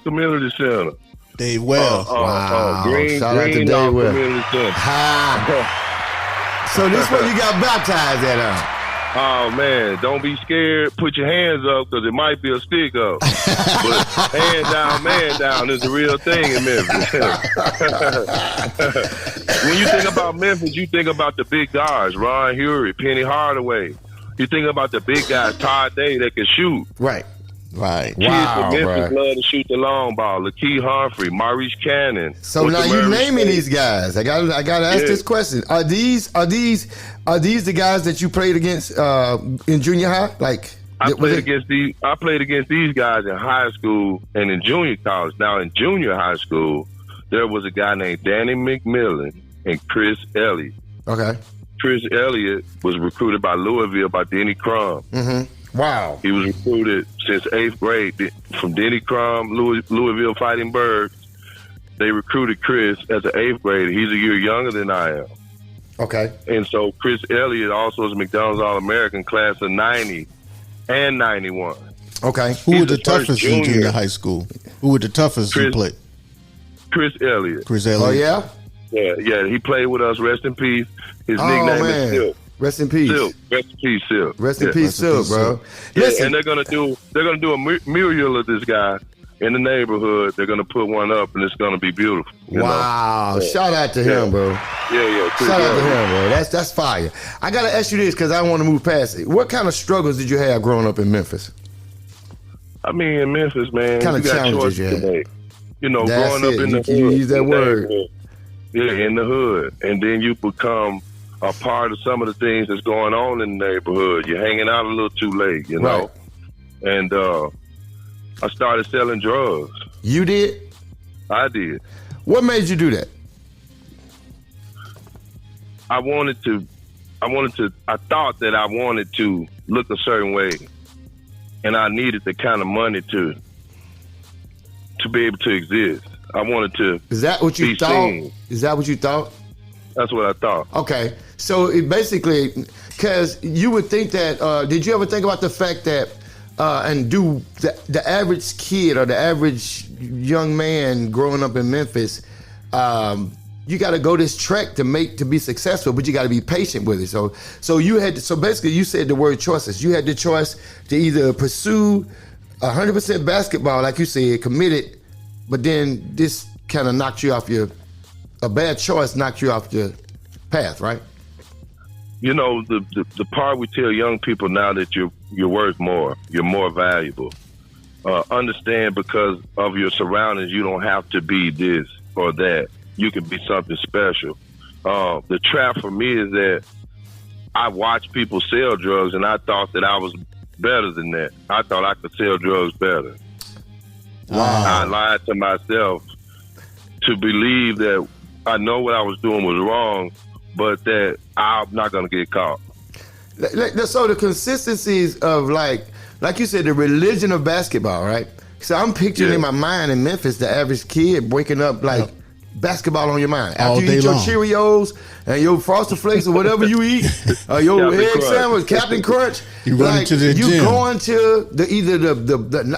Community Center. Dave Wells. Wow. Green Shout out to Dave Wells. Community Center. So this where you got baptized at, Oh, man, don't be scared. Put your hands up because it might be a stick up. But hand down, man down is the real thing in Memphis. When you think about Memphis, you think about the big guys, Ron Hury, Penny Hardaway. You think about the big guys, Todd Day, that can shoot. Right. Right. Kids from Memphis love to shoot the long ball. Lakeith Humphrey, Maurice Cannon. So now you naming these guys. I got to ask this question. Are these the guys that you played against in junior high? Like I played against these guys in high school and in junior college. Now in junior high school, there was a guy named Danny McMillan and Chris Elliott. Okay. Chris Elliott was recruited by Louisville by Denny Crum. Mm-hmm. Wow. He was recruited since 8th grade from Denny Crum, Louisville Fighting Birds. They recruited Chris as an 8th grader. He's a year younger than I am. Okay. And so Chris Elliott also is a McDonald's All-American class of 90 and 91. Okay. Who were the toughest in junior high school? Who were the toughest you played? Chris Elliott. Chris Elliott. Oh, yeah? Yeah. He played with us. Rest in peace. His nickname is Silk. Rest in peace. Silk. Rest in peace, Silk. Rest in peace, Silk, bro. Yeah, Listen. and they're gonna do a mural of this guy in the neighborhood. They're gonna put one up, and it's gonna be beautiful. Wow! Yeah. Shout out to him, bro. Yeah. Shout out to him, bro. That's fire. I gotta ask you this because I want to move past it. What kind of struggles did you have growing up in Memphis? I mean, in Memphis, man, what kind of challenges you had? You know, that's growing up in the hood. You use that word. Yeah, in the hood, and then you become a part of some of the things that's going on in the neighborhood. You're hanging out a little too late, you know. Right. And I started selling drugs. You did? I did. What made you do that? I thought that I wanted to look a certain way, and I needed the kind of money to be able to exist. I wanted to. Is that what you thought? Seen. Is that what you thought? That's what I thought. Okay, so it basically, because you would think that. Did you ever think about the fact that, and do the average kid or the average young man growing up in Memphis, you got to go this track to be successful, but you got to be patient with it. So basically, you said the word choices. You had the choice to either pursue 100% basketball, like you said, committed. But then this kind of knocked you off a bad choice knocked you off your path, right? You know, the part we tell young people now that you're worth more, you're more valuable. Understand because of your surroundings, you don't have to be this or that. You can be something special. The trap for me is that I watched people sell drugs and I thought that I was better than that. I thought I could sell drugs better. Wow. I lied to myself to believe that I know what I was doing was wrong, but that I'm not going to get caught. So the consistencies of like you said, the religion of basketball, right? So I'm picturing in my mind in Memphis, the average kid waking up like basketball on your mind. All After you day eat your long. Cheerios and your Frosted Flakes or whatever you eat, your Captain egg Crunch. sandwich, Captain Crunch. You run to the gym. going to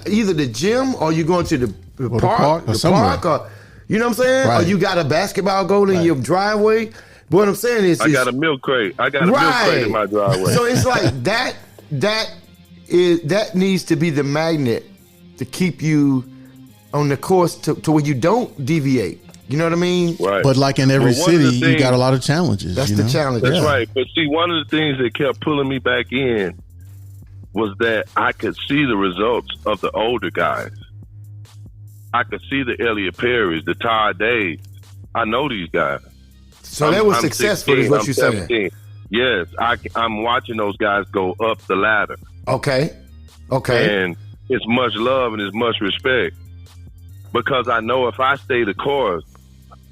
either the gym or you going to the park or somewhere. or you know what I'm saying? Right. Or you got a basketball goal in your driveway. But what I'm saying is, I got a milk crate. I got a milk crate in my driveway. So it's like that needs to be the magnet to keep you on the course to where you don't deviate. You know what I mean? Right. But like in every Well, one of city, the you got things- a lot of challenges. That's you the know? challenge. That's Yeah. right. But see, one of the things that kept pulling me back in was that I could see the results of the older guys. I could see the Elliot Perrys, the Todd Days. I know these guys. So that was I'm successful, 16, is what I'm you're saying. 17. Yes, I'm watching those guys go up the ladder. Okay. And it's much love and it's much respect. Because I know if I stay the course,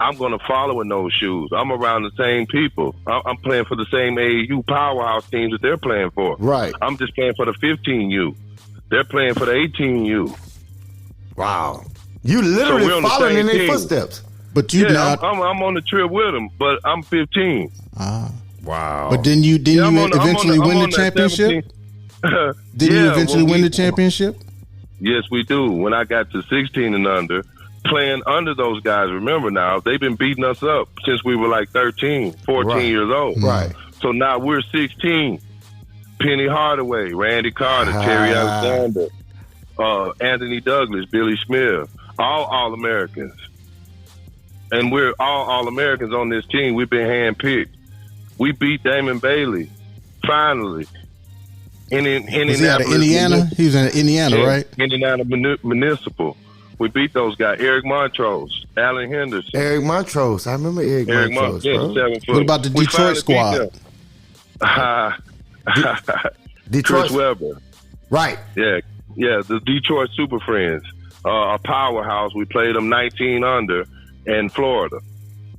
I'm going to follow in those shoes. I'm around the same people. I'm playing for the same AAU powerhouse teams that they're playing for. Right. I'm just playing for the 15U. They're playing for the 18U. Wow. You So literally we're on the following same in their team. footsteps. But you Yeah, not. I'm on the trip with them, but I'm 15. Wow. But didn't you Yeah, I'm on the- I'm eventually on the- I'm win the on that championship? 17. Didn't you Yeah, eventually well, win we- the championship? Yes, we do. When I got to 16 and under, playing under those guys, remember now, they've been beating us up since we were like 13, 14 Right. years old. Right. So now we're 16. Penny Hardaway, Randy Carter, Terry Alexander, Anthony Douglas, Billy Smith, all All-Americans. And we're all All-Americans on this team. We've been handpicked. We beat Damon Bailey, finally. In Was he out of Indiana? He was in Indiana, Yeah, right? Indiana Municipal. We beat those guys. Eric Montrose, Allen Henderson. Eric Montrose. I remember Eric Montrose, yeah, bro. 7 foot. What about the We Detroit finally squad? beat them. Detroit. Chris Webber. Right. Yeah, the Detroit Super Friends. A powerhouse. We played them 19 under in Florida.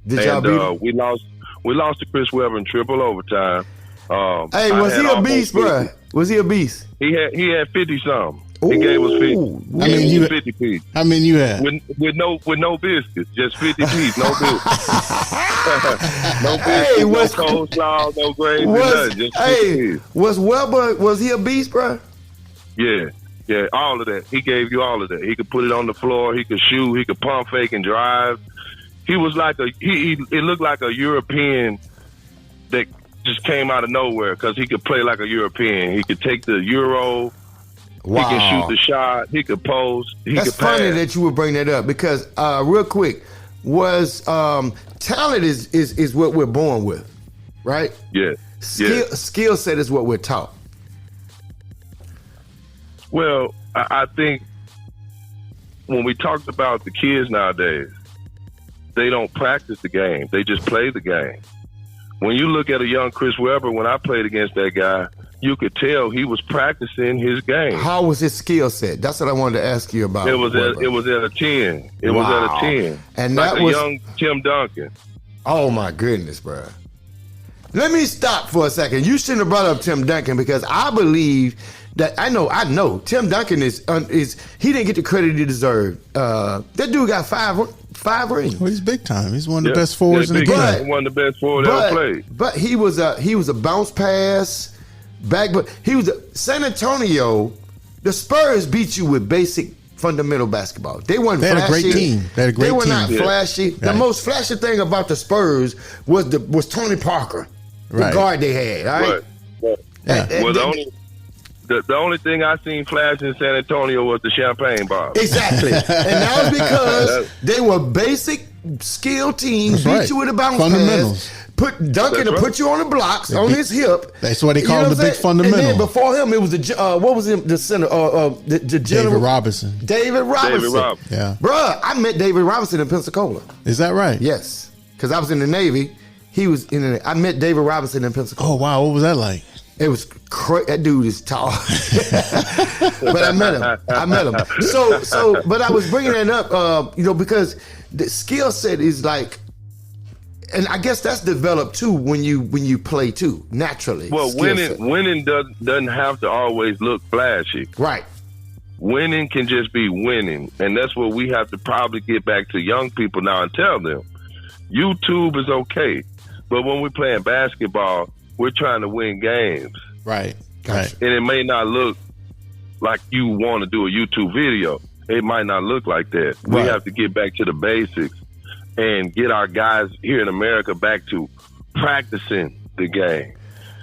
Did y'all beat him? we lost to Chris Webber in triple overtime. Hey, was he a beast, bro? Was he a beast? He had 50 something. He gave us 50. Ooh. I mean, He you- gave us 50 piece. How many you had? With no biscuits, just 50 piece, no biscuits. No biscuits, Hey, no was- coleslaw, no gravy, Was nothing, just 50 piece. was Weber? Was he a beast, bro? Yeah, all of that. He gave you all of that. He could put it on the floor. He could shoot. He could pump fake and drive. He was like it looked like a European that just came out of nowhere because he could play like a European. He could take the Euro. Wow. He can shoot the shot. He could post. He That's could pass. funny that you would bring that up because real quick, was talent is what we're born with, right? Yeah. Skill set is what we're taught. Well, I think when we talked about the kids nowadays, they don't practice the game. They just play the game. When you look at a young Chris Webber, when I played against that guy, you could tell he was practicing his game. How was his skill set? That's what I wanted to ask you about. It was Weber. at a 10. It was Wow. at a 10. And like that a was- young Tim Duncan. Oh my goodness, bro. Let me stop for a second. You shouldn't have brought up Tim Duncan because I believe that I know Tim Duncan is he didn't get the credit he deserved. That dude got five rings. Well, he's big time. He's one of the Yeah. best forwards in the big game. guy. One of the best forwards ever played. But he was a bounce pass back. But he was San Antonio. The Spurs beat you with basic fundamental basketball. They weren't They had a flashy. great team. They had a great They were team. not Yeah. flashy. The Right. most flashy thing about the Spurs was Tony Parker, the Right. guard they had. All right. Right. Yeah. And Well, they- the only thing I seen flash in San Antonio was the champagne bottle. Exactly. And that was because they were basic skill teams, That's beat right. you with a bounce Fundamentals. pass, put Duncan to That's put you on the blocks, on his hip. That's why they You call know him what the I'm big saying? fundamental. And then before him, it was what was him, the center, the general. David Robinson. David Robinson. David Robinson. Yeah. Bruh, I met David Robinson in Pensacola. Is that right? Yes. Because I was in the Navy. He was I met David Robinson in Pensacola. Oh, wow. What was that like? It was crazy. That dude is tall. But I met him. So, but I was bringing that up, because the skill set is like, and I guess that's developed too when you play too, naturally. Well, skill set. winning doesn't have to always look flashy. Right. Winning can just be winning, and that's what we have to probably get back to young people now and tell them. YouTube is okay, but when we're playing basketball, we're trying to win games. Right. Gotcha. And it may not look like you want to do a YouTube video. It might not look like that. Right. We have to get back to the basics and get our guys here in America back to practicing the game.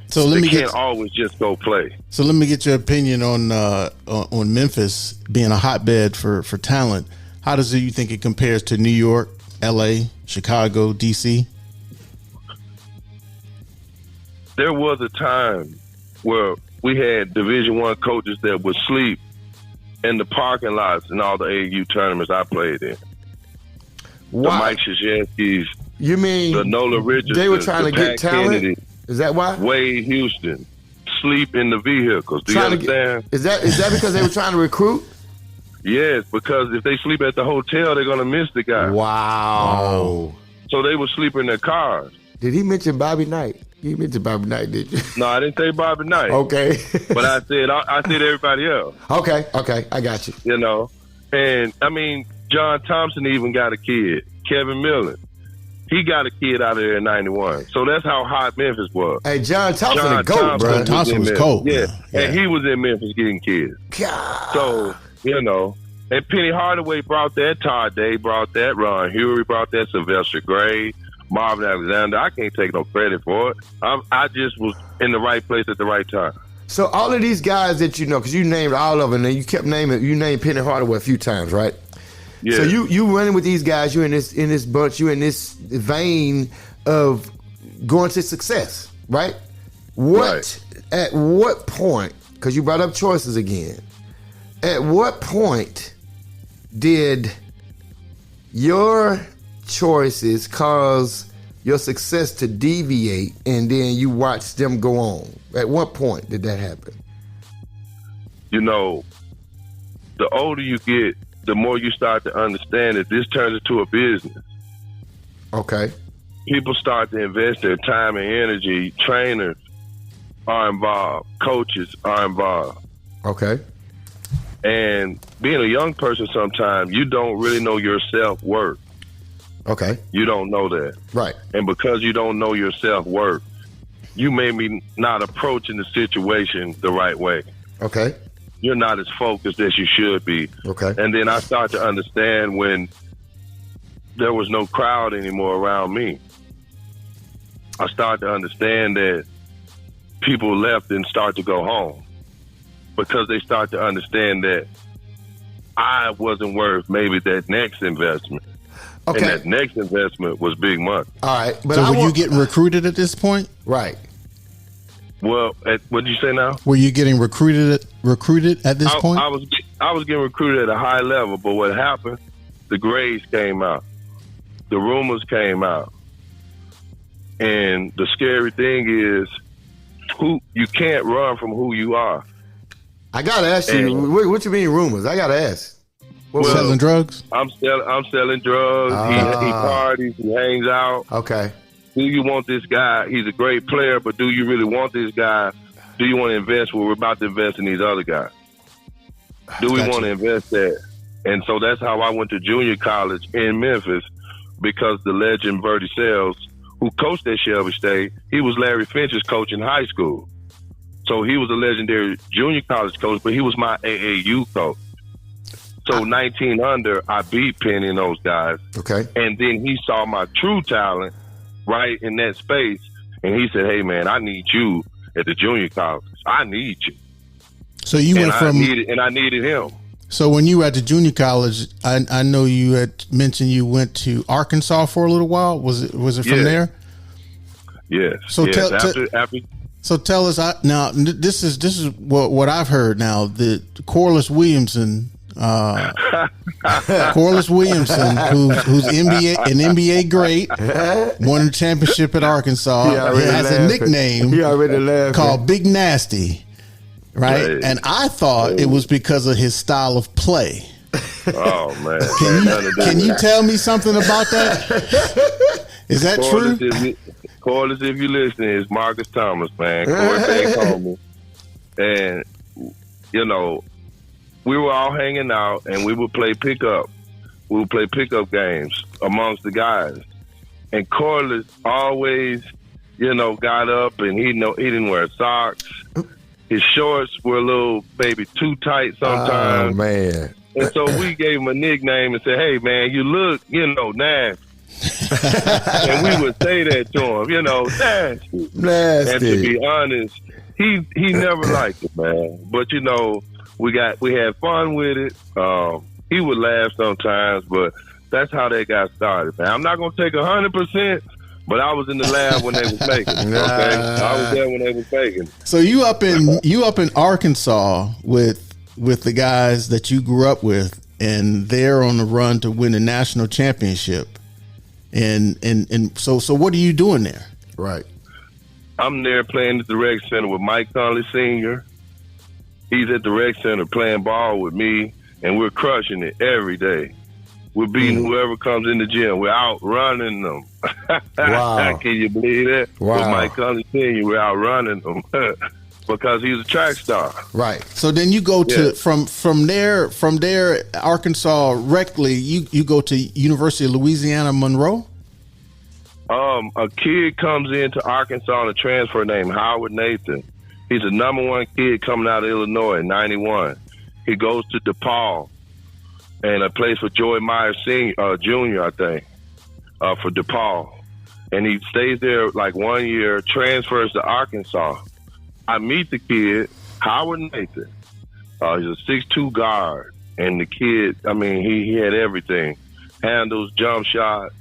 So they can't always just go play. So let me get your opinion on Memphis being a hotbed for talent. How do you think it compares to New York, LA, Chicago, DC? There was a time where we had Division I coaches that would sleep in the parking lots in all the AAU tournaments I played in. Wow. The Mike Krzyzewski's, You mean the Nola Richardson, they were trying the to get Pat talent? Kennedy, Is that why? Wade Houston, sleep in the vehicles. Do you understand? Is that because they were trying to recruit? Yes, because if they sleep at the hotel, they're going to miss the guy. Wow. So they would sleep in their cars. Did he mention Bobby Knight? You mentioned Bobby Knight, did you? No, I didn't say Bobby Knight. Okay. But I said everybody else. Okay, I got you. You know, and I mean, John Thompson even got a kid. Kevin Millen, he got a kid out of there in '91. So that's how hot Memphis was. Hey, John Thompson, a goat, bro. Thompson was cold. Yeah. And he was in Memphis getting kids. God. So, you know, and Penny Hardaway brought that, Todd Day brought that, Ron Huey brought that, Sylvester Gray, Marvin Alexander. I can't take no credit for it. I just was in the right place at the right time. So all of these guys that you know, because you named all of them, and you kept naming, you named Penny Hardaway a few times, right? Yeah. So you running with these guys, you in this bunch, you in this vein of going to success, right? At what point, because you brought up choices again, at what point did your choices cause your success to deviate and then you watch them go on? At what point did that happen? You know, the older you get, the more you start to understand that this turns into a business. Okay. People start to invest their time and energy. Trainers are involved. Coaches are involved. Okay. And being a young person, sometimes you don't really know your self-worth. Okay. You don't know that. Right. And because you don't know your self-worth, you may be not approaching the situation the right way. Okay. You're not as focused as you should be. Okay. And then I start to understand when there was no crowd anymore around me. I start to understand that people left and start to go home because they start to understand that I wasn't worth maybe that next investment. Okay. And that next investment was big money. All right. But So were you getting recruited at this point? Right. Well, what did you say now? Were you getting recruited at this point? I was getting recruited at a high level, but what happened? The grades came out, the rumors came out, and the scary thing is, you can't run from who you are. I gotta ask you, what you mean rumors? I gotta ask. Selling drugs? I'm selling drugs. He parties. He hangs out. Okay. Do you want this guy? He's a great player, but do you really want this guy? Do you want to invest where we're about to invest in these other guys? Do we want to invest that? And so that's how I went to junior college in Memphis, because the legend Bertie Sells, who coached at Shelby State, he was Larry Finch's coach in high school. So he was a legendary junior college coach, but he was my AAU coach. So 19 under, I beat Penny and those guys. Okay. And then he saw my true talent right in that space, and he said, "Hey man, I need you at the junior college. I need you." So you went from I needed him. So when you were at the junior college, I know you had mentioned you went to Arkansas for a little while. Was it from there? Yes. So yes. after. So tell us now. This is what I've heard now. The Corliss Williamson. Corliss Williamson, who's an NBA great, won the championship at Arkansas. He has a nickname called Big Nasty, right? And I thought it was because of his style of play. Oh man! Can you tell me something about that? Is that true? Corliss, if you're listening, is Marcus Thomas, man. Corliss called me, and you know, we were all hanging out, and we would play pickup. We would play pickup games amongst the guys. And Corliss always, got up and he didn't wear socks. His shorts were a little maybe too tight sometimes. Oh, man. And so we gave him a nickname and said, "Hey, man, you look, nasty." And we would say that to him, nasty. Nasty. And to be honest, he never liked it, man. But we had fun with it. He would laugh sometimes, but that's how they got started, man. I'm not gonna take 100%, but I was in the lab when they was making it. Okay, I was there when they was making it. So you up in Arkansas with the guys that you grew up with, and they're on the run to win the national championship. And so what are you doing there? Right. I'm there playing at the rec center with Mike Conley Sr. He's at the rec center playing ball with me, and we're crushing it every day. We're beating whoever comes in the gym. We're outrunning them. Wow. Can you believe that? Wow. With Mike Conley Sr., we're outrunning them because he's a track star. Right. So then you go to from there Arkansas rectly, you go to University of Louisiana Monroe? A kid comes into Arkansas on a transfer named Howard Nathan. He's the #1 kid coming out of Illinois in 91. He goes to DePaul and plays for Joey Myers Jr., I think, for DePaul. And he stays there like 1 year, transfers to Arkansas. I meet the kid, Howard Nathan. He's a 6'2" guard. And the kid, he had everything. Handles, jump shot,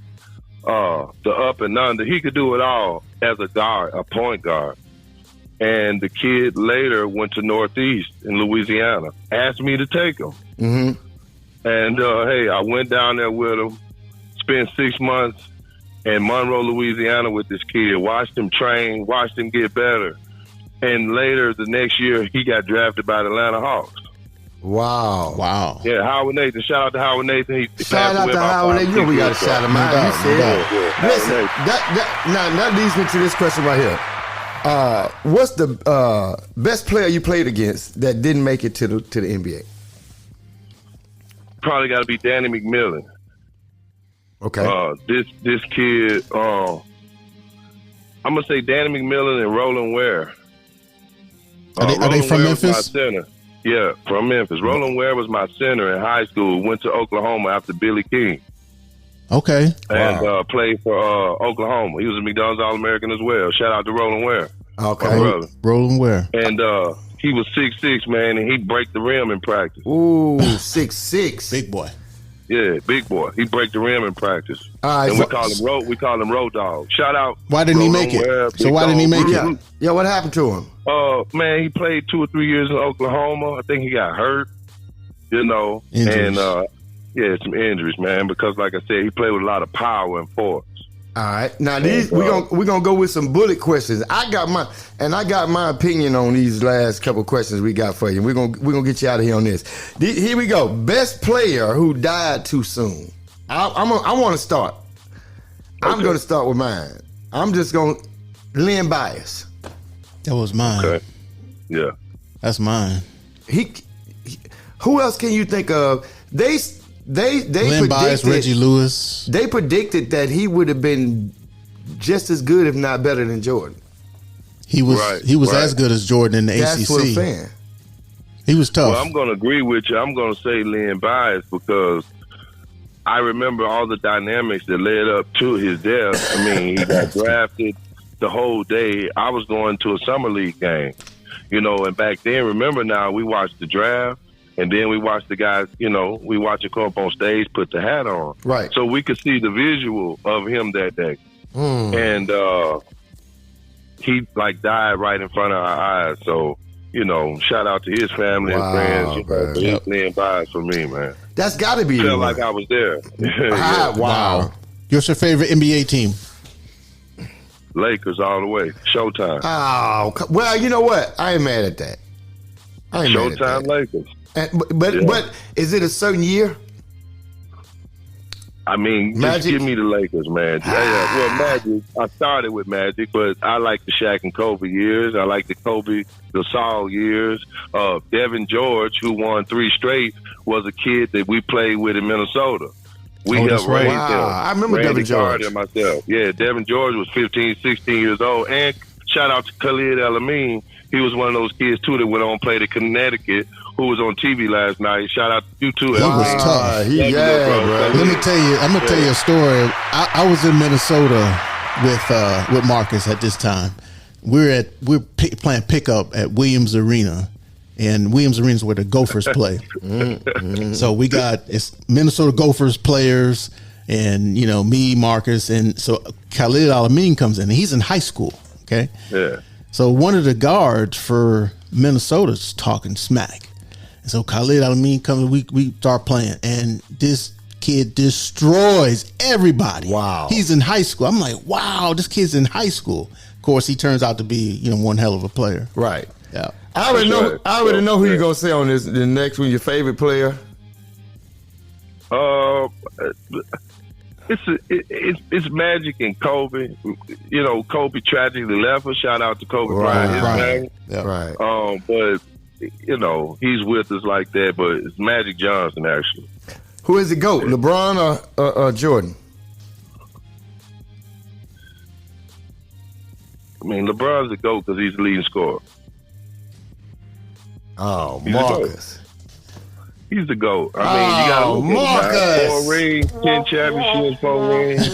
the up and under. He could do it all as a guard, a point guard. And the kid later went to Northeast in Louisiana, asked me to take him. Mm-hmm. And, hey, I went down there with him, spent 6 months in Monroe, Louisiana with this kid, watched him train, watched him get better. And later, the next year, he got drafted by the Atlanta Hawks. Wow. Yeah, Howard Nathan. Shout out to Howard Nathan. Shout out to Howard Nathan. We got to shout him out. You said, listen, that leads me to this question right here. What's the best player you played against that didn't make it to the NBA? Probably got to be Danny McMillan. Okay. This kid, I'm gonna say Danny McMillan and Roland Ware. Are they from Memphis? My center. Yeah, from Memphis. Roland Ware was my center in high school. Went to Oklahoma after Billy King. Okay. And played for Oklahoma. He was a McDonald's All-American as well. Shout out to Roland Ware. Okay. Roland Ware. And he was 6'6", man, and he'd break the rim in practice. Ooh, 6'6". Big boy. Yeah, big boy. He break the rim in practice. All right, and we call him Road Dog. Shout out. Why didn't he make it? So why didn't he make it? Yeah, what happened to him? Man, he played 2 or 3 years in Oklahoma. I think he got hurt, Injuries. and some injuries, man, because like I said, he played with a lot of power and force. All right. Now we're gonna go with some bullet questions. I got my opinion on these last couple questions we got for you. We're gonna get you out of here on this. Here we go. Best player who died too soon. I want to start. Okay. I'm gonna start with mine. I'm just gonna Lynn Bias. That was mine. Okay. Yeah. That's mine. Who else can you think of? They Lynn Bias, Reggie Lewis. They predicted that he would have been just as good, if not better, than Jordan. He was as good as Jordan in the That's ACC. What I'm saying. He was tough. Well, I'm going to agree with you. I'm going to say Lynn Bias because I remember all the dynamics that led up to his death. I mean, he got drafted the whole day. I was going to a summer league game, and back then, remember now, we watched the draft. And then we watched the guys, we watched him come up on stage, put the hat on. Right. So we could see the visual of him that day. And he, died right in front of our eyes. So, shout out to his family and friends. He's Lynn Bias for me, man. That's got to be. Felt like I was there. Yeah. Wow. What's your favorite NBA team? Lakers all the way. Showtime. Oh, well, you know what? I ain't mad at that. Showtime Lakers. But is it a certain year? I mean, Magic? Just give me the Lakers, man. Yeah. Well, Magic, I started with Magic, but I like the Shaq and Kobe years. I like the Kobe Gasol years. Devin George, who won 3 straight, was a kid that we played with in Minnesota. We Oh, helped that's right. raise Wow. him. I remember Randy Devin George. Carter and myself. Yeah, Devin George was 15, 16 years old. And shout out to Khalid El-Amin. He was one of those kids, too, that went on play to Connecticut, who was on TV last night. Shout out to you, too. He was tough. Love you, bro. Let me tell you. I'm gonna tell you a story. I was in Minnesota with Marcus at this time. We're playing pickup at Williams Arena, and Williams Arena is where the Gophers play. So we got it's Minnesota Gophers players, and me, Marcus, and so Khalid Al-Amin comes in. And he's in high school. Okay. Yeah. So one of the guards for Minnesota's talking smack. And so Khalid Al-Amin comes, we start playing, and this kid destroys everybody. Wow. He's in high school. I'm like, wow, this kid's in high school. Of course, he turns out to be, one hell of a player. Right. Yeah. I already know who you're gonna say on this. The next one, your favorite player. It's Magic and Kobe. Kobe tragically left us. Shout out to Kobe Bryant, his family. Yeah. Right. But he's with us like that. But it's Magic Johnson actually. Who is the GOAT, LeBron or Jordan? I mean, LeBron's the GOAT because he's the leading scorer. Oh, He's the Marcus. He's the GOAT. I mean, you got to look Marcus. at him. 4 rings, 10 championships, 4 rings.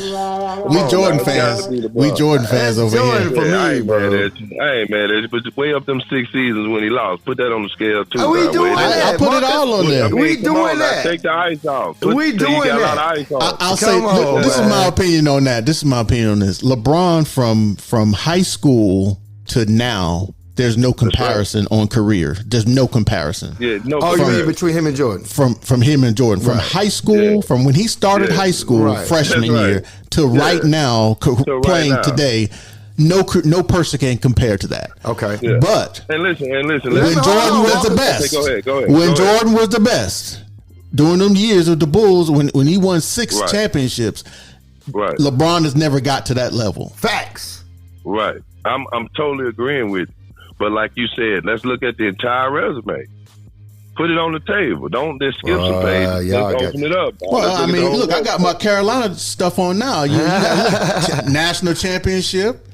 We Jordan fans. We Jordan fans over Jordan here. for me, I ain't bro. mad at you. I ain't mad at you. But way up them 6 seasons when he lost. Put that on the scale, too. We bro. doing Way that. I put it all on there. We come doing on now, that. Take the ice off. We doing you got that. a lot of ice off. I'll say Come on, this is man. my opinion on that. This is my opinion on this. LeBron from high school to now, there's no comparison on career. There's no comparison. Yeah, no. Oh, you comparison. mean between him and Jordan? From him and Jordan, from high school, from when he started high school Right. freshman That's right. year to right now right playing now. today, no person can compare to that. Okay. Yeah. But And listen. when Hold Jordan on, was the Marcus. best, Go ahead. when Jordan was the best during them years with the Bulls, when he won 6 Right. championships, Right. LeBron has never got to that level. Facts. Right. I'm totally agreeing with you. But like you said, let's look at the entire resume. Put it on the table. Don't just skip some pages. yeah, I Let's got open you. it up. Well, Let's I at the mean, whole look, I got my resume. Carolina stuff on now. You got look, national championship,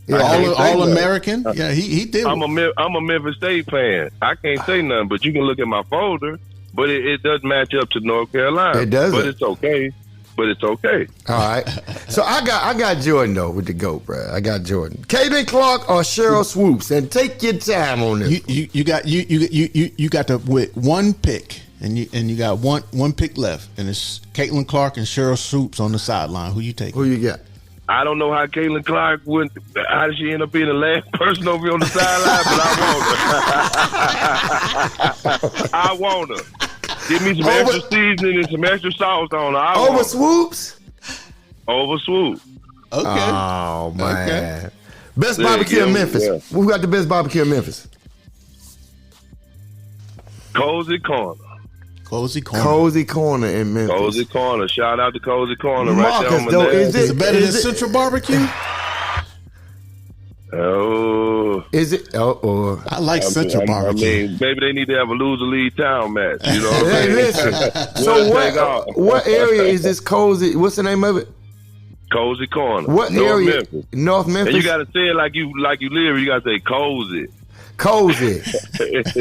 can't say all that. American. Yeah, he did. I'm a Memphis State fan. I can't say nothing, but you can look at my folder. But it does match up to North Carolina. It doesn't. But it's okay. All right. So I got Jordan though with the GOAT, bro. I got Jordan. Caitlin Clark or Cheryl Swoops, and take your time on this. You got to with one pick, and you got one pick left, and it's Caitlin Clark and Cheryl Swoops on the sideline. Who you take? Who you got? I don't know how Caitlin Clark went. How did she end up being the last person over here on the sideline? But I want her. Give me some extra seasoning and some extra sauce on her. Over Swoops? Over Swoop. Okay. Oh man. Okay. Best Yeah, barbecue in yeah, Memphis. yeah. Who got the best barbecue in Memphis? Cozy Corner. Cozy Corner. Cozy Corner in Memphis. Cozy Corner. Shout out to Cozy Corner Marcus, right there on though, my left. is Is it better than Is it- Central Barbecue? Oh. Is it? Oh. I like Central Barbecue. I mean, maybe they need to have a loser lead town match. You know what I'm Hey, saying? listen. So Take off. what area is this Cozy? What's the name of it? Cozy Corner. What North area? Memphis. North Memphis. And you got to say it like you live. You got to say cozy. Cozy.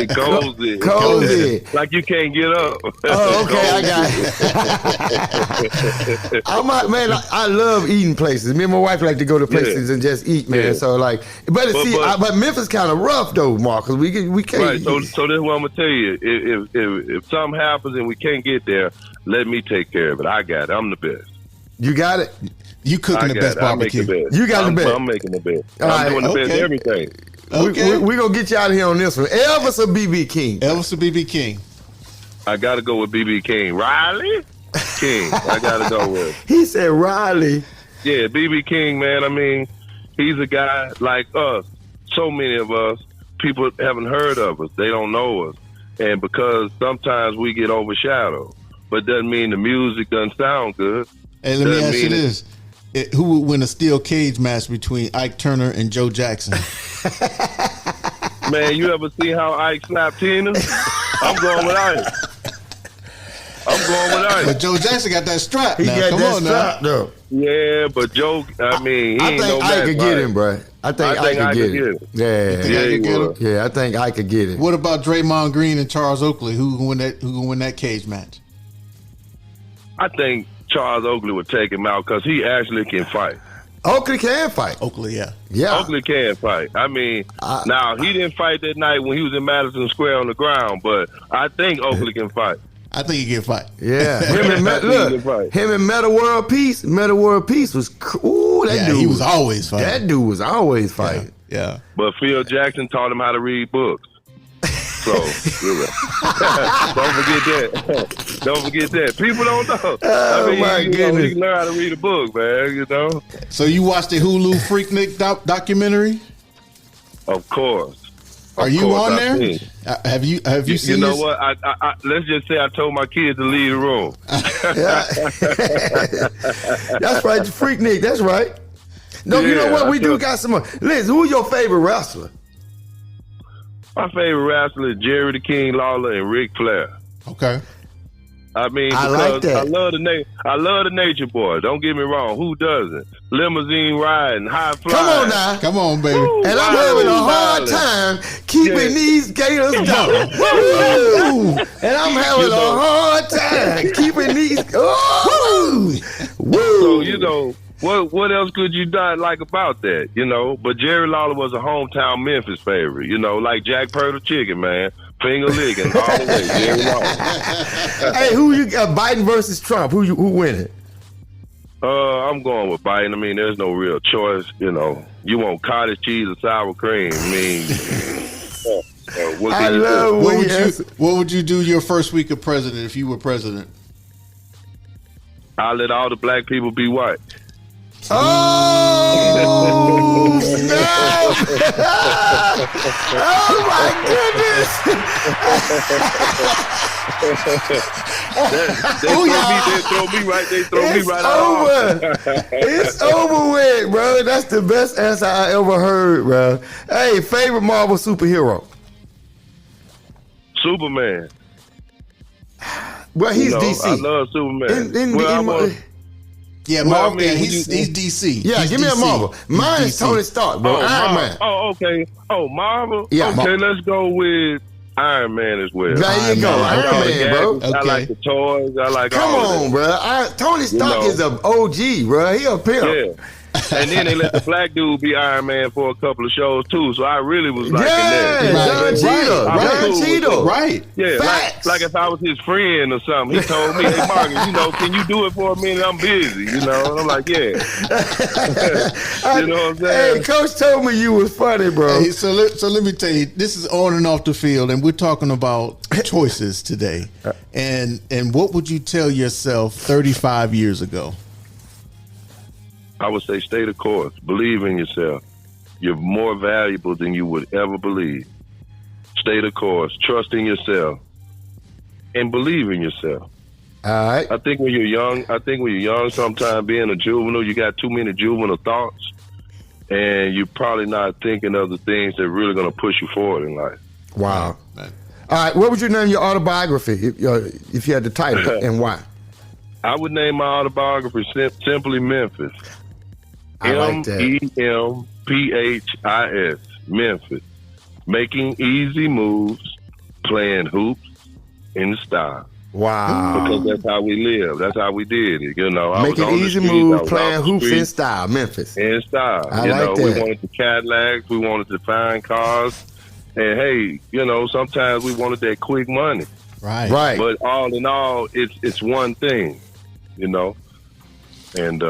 Cozy. Cozy. Like you can't get up. Oh, okay, I got it. I love eating places. Me and my wife like to go to places and just eat, man. Yeah. So like, but Memphis kind of rough though, Marcus. We can't. Right. So this is what I'm gonna tell you. If something happens and we can't get there, let me take care of it. I got it. I'm the best. You got it. You cooking the best barbecue. You got the best. I'm making the best. All right, I'm doing the best okay. everything. Okay. We gonna get you out of here on this one. Elvis or BB King? Elvis or BB King? I got to go with BB King. Riley King. I got to go with. He said Riley. Yeah, BB King, man. I mean, he's a guy like us. So many of us, people haven't heard of us. They don't know us. And because sometimes we get overshadowed. But doesn't mean the music doesn't sound good. Hey, let me Doesn't ask you mean it- this. Who would win a steel cage match between Ike Turner and Joe Jackson? Man, you ever see how Ike slapped Tina? I'm going with Ike. I'm going with Ice. But Joe Jackson got that strap. He now. got Come that on strap now. though. Yeah, but Joe, I mean, he I ain't no think I could match, get right? him, bro. I think I could get him. You think Yeah, I he could get him? would. yeah. I think I could get him. What about Draymond Green and Charles Oakley? Who gonna win that cage match? I think Charles Oakley would take him out because he actually can fight. Oakley can fight. Oakley, yeah. Yeah. Oakley can fight. I mean, now he didn't fight that night when he was in Madison Square on the ground, but I think Oakley can fight. I think he can fight. Yeah. Him and Meta World Peace. Meta World Peace was ooh, that dude. He was always fighting. That dude was always fighting. Yeah. But Phil Jackson taught him how to read books. So, really. Don't forget that. Don't forget that. People don't know. Oh, my goodness. You can learn how to read a book, man, you know? So you watched the Hulu Freaknik documentary? Of course. Are you on there? Have you seen? You know what? I let's just say I told my kids to leave the room. That's right, the Freaknik. That's right. No, you know what? We do got some more. Liz, who's your favorite wrestler? My favorite wrestler is Jerry the King Lawler and Ric Flair. Okay. I mean, I like that. I love the Nature Boy. Don't get me wrong. Who doesn't? Limousine riding, high flying. Come on now. Come on, baby. Woo, And I'm having a hard time keeping these gators down. Woo! And I'm having a hard time keeping these. Woo! So, you know, what else could you not like about that, you know? But Jerry Lawler was a hometown Memphis favorite, you know, like Jack Purtle Chicken, man. Finger licking all the way, Jerry Lawler. Hey, who you got? Biden versus Trump. Who winning? I'm going with Biden. I mean, there's no real choice, you know. You want cottage cheese or sour cream. I mean, what can you do? What would you do your first week of president if you were president? I'll let all the black people be white. Oh, snap! Oh, my goodness! They throw me right out. It's over with, bro. That's the best answer I ever heard, bro. Hey, favorite Marvel superhero? Superman. Well, he's DC. I love Superman. Yeah, Marvel. He's DC. Yeah, give me a Marvel. Mine is Tony Stark, bro. Iron Man. Oh, okay. Oh, Marvel. Yeah. Okay, let's go with Iron Man as well. There you go, Iron Man, bro. I like the toys. I like. Come on, bro. Tony Stark is an OG, bro. He a pimp. Yeah. And then they let the black dude be Iron Man for a couple of shows too. So I really was liking that. Don Cheadle. Right. Yeah. Like if I was his friend or something, he told me, "Hey, Marcus, you know, can you do it for a minute? I'm busy." You know, and I'm like, "Yeah." You know what I'm saying? Hey, Coach told me you was funny, bro. Hey, so let me tell you, this is on and off the field, and we're talking about choices today. And what would you tell yourself 35 years ago? I would say stay the course. Believe in yourself. You're more valuable than you would ever believe. Stay the course. Trust in yourself. And believe in yourself. All right. I think when you're young, sometimes being a juvenile, you got too many juvenile thoughts. And you're probably not thinking of the things that are really going to push you forward in life. Wow. All right. What would you name your autobiography if you had the title and why? I would name my autobiography simply Memphis. I like that. MEMPHIS, Memphis. Making easy moves, playing hoops in style. Wow. Because that's how we live. That's how we did it. You know, making easy moves, playing hoops in style, Memphis. In style. I like that. We wanted the Cadillacs, we wanted the fine cars. And hey, you know, sometimes we wanted that quick money. Right. But all in all, it's one thing, you know. And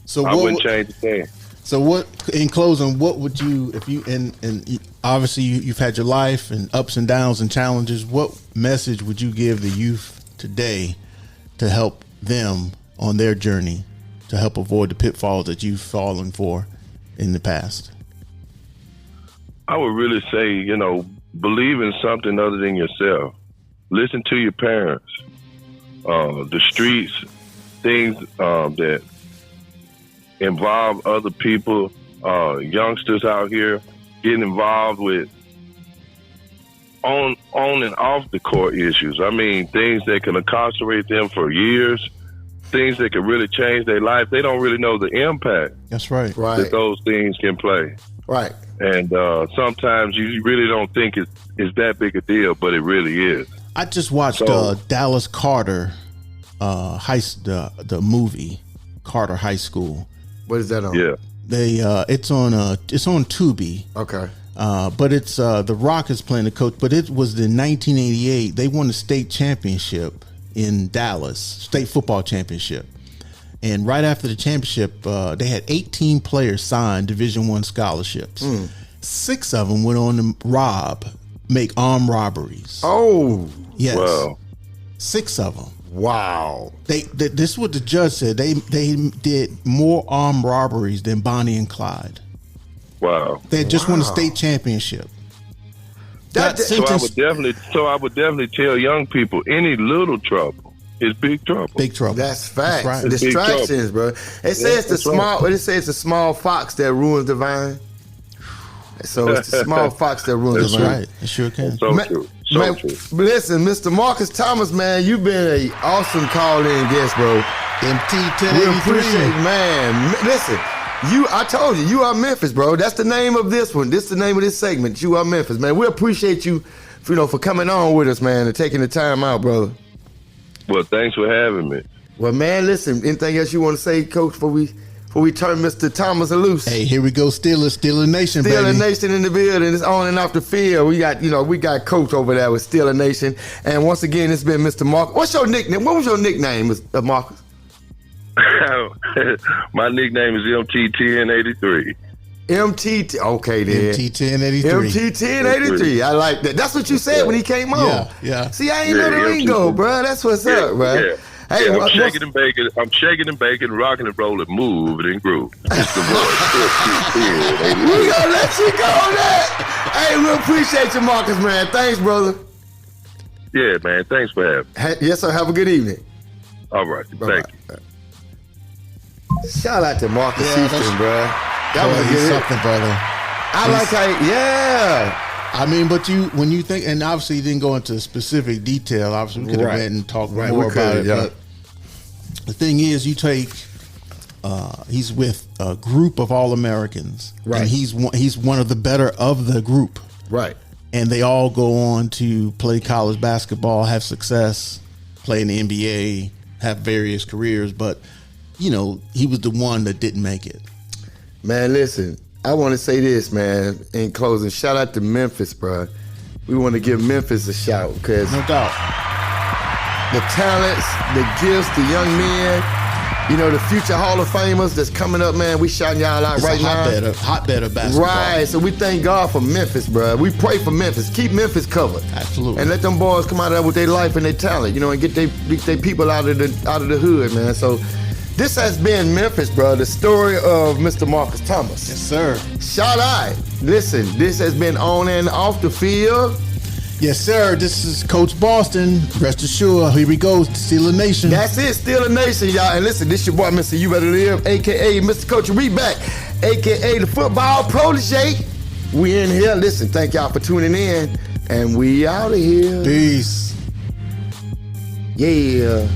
so I wouldn't change a thing. So what, in closing, what would you, if you, and obviously you've had your life and ups and downs and challenges, what message would you give the youth today to help them on their journey, to help avoid the pitfalls that you've fallen for in the past? I would really say, you know, believe in something other than yourself. Listen to your parents. The streets, things that involve other people, youngsters out here getting involved with on and off the court issues. I mean, things that can incarcerate them for years, things that can really change their life. They don't really know the impact That's right. that those things can play. Right. And sometimes you really don't think it's that big a deal, but it really is. I just watched Dallas Carter, the movie Carter High School. What is that on? Yeah. It's on Tubi. Okay. But it's The Rock is playing the coach. But it was in 1988. They won the state championship in Dallas, state football championship. And right after the championship, they had 18 players signed Division I scholarships. 6 of them went on to make armed robberies. Oh, yes, Wow. 6 of them. wow. This is what the judge said. They did more armed robberies than Bonnie and Clyde. Wow. They had just won the state championship. That- So I would definitely tell young people, any little trouble is big trouble. Big trouble. That's facts. That's right. Distractions, bro. It says that's right. It says the small fox that ruins the vine. So it's the small fox that ruins the That's vine. right. It sure can. So true. So Man, true. listen, Mr. Marcus Thomas, man, you've been an awesome call-in guest, bro. MT We appreciate, 1083. man. Listen, I told you are Memphis, bro. That's the name of this one. This is the name of this segment. You are Memphis, man. We appreciate you, for coming on with us, man, and taking the time out, brother. Well, thanks for having me. Well, man, listen. Anything else you want to say, Coach, before we turn Mr. Thomas loose? Hey, here we go. Steelers Nation, Steeler baby. Nation in the building. It's on and off the field. We got Coach over there with Steeler Nation. And once again, it's been Mr. Marcus. What's your nickname? What was your nickname, Mr. Marcus? My nickname is MT1083. MT. Okay, then. MT 1083. MT1083. I like that. That's what you said when he came on. Yeah. See, I ain't know the lingo, bro. That's what's up, bro. Yeah. Hey, Yeah, I'm what's- shaking and baking. I'm shaking and baking, rocking and rolling, moving and groove. It's the voice. we gonna let you go on that. Hey, we appreciate you, Marcus, man. Thanks, brother. Yeah, man. Thanks for having me. Yes, sir. Have a good evening. All right. Thank you. Shout out to Marcus Yeah, Houston, bro. That Boy, was a he's good. something, brother. I like how, yeah. I mean, but when you think, and obviously you didn't go into specific detail. Obviously, we could have Right. went and talked Right, more we could, about it. yeah. But the thing is, you take, he's with a group of All-Americans, Right. and he's one of the better of the group, Right. and they all go on to play college basketball, have success, play in the NBA, have various careers, but he was the one that didn't make it. Man, listen, I want to say this, man, in closing. Shout out to Memphis, bro. We want to give Memphis a shout because No doubt. the talents, the gifts, the young men, the future Hall of Famers that's coming up, man. We shouting y'all out It's right a now. hotbed of basketball. Right, so we thank God for Memphis, bro. We pray for Memphis. Keep Memphis covered. Absolutely. And let them boys come out of there with their life and their talent, and get their people out of the hood, man. So this has been Memphis, bro. The story of Mr. Marcus Thomas. Yes, sir. Shout out. Listen, this has been on and off the field. Yes, sir. This is Coach Boston. Rest assured, here we go. Steeler Nation. That's it, Steeler Nation, y'all. And listen, this your boy, Mr. You Better Live, a.k.a. Mr. Coach Reback, a.k.a. the football protege. We in here. Listen, thank y'all for tuning in. And we out of here. Peace. Yeah.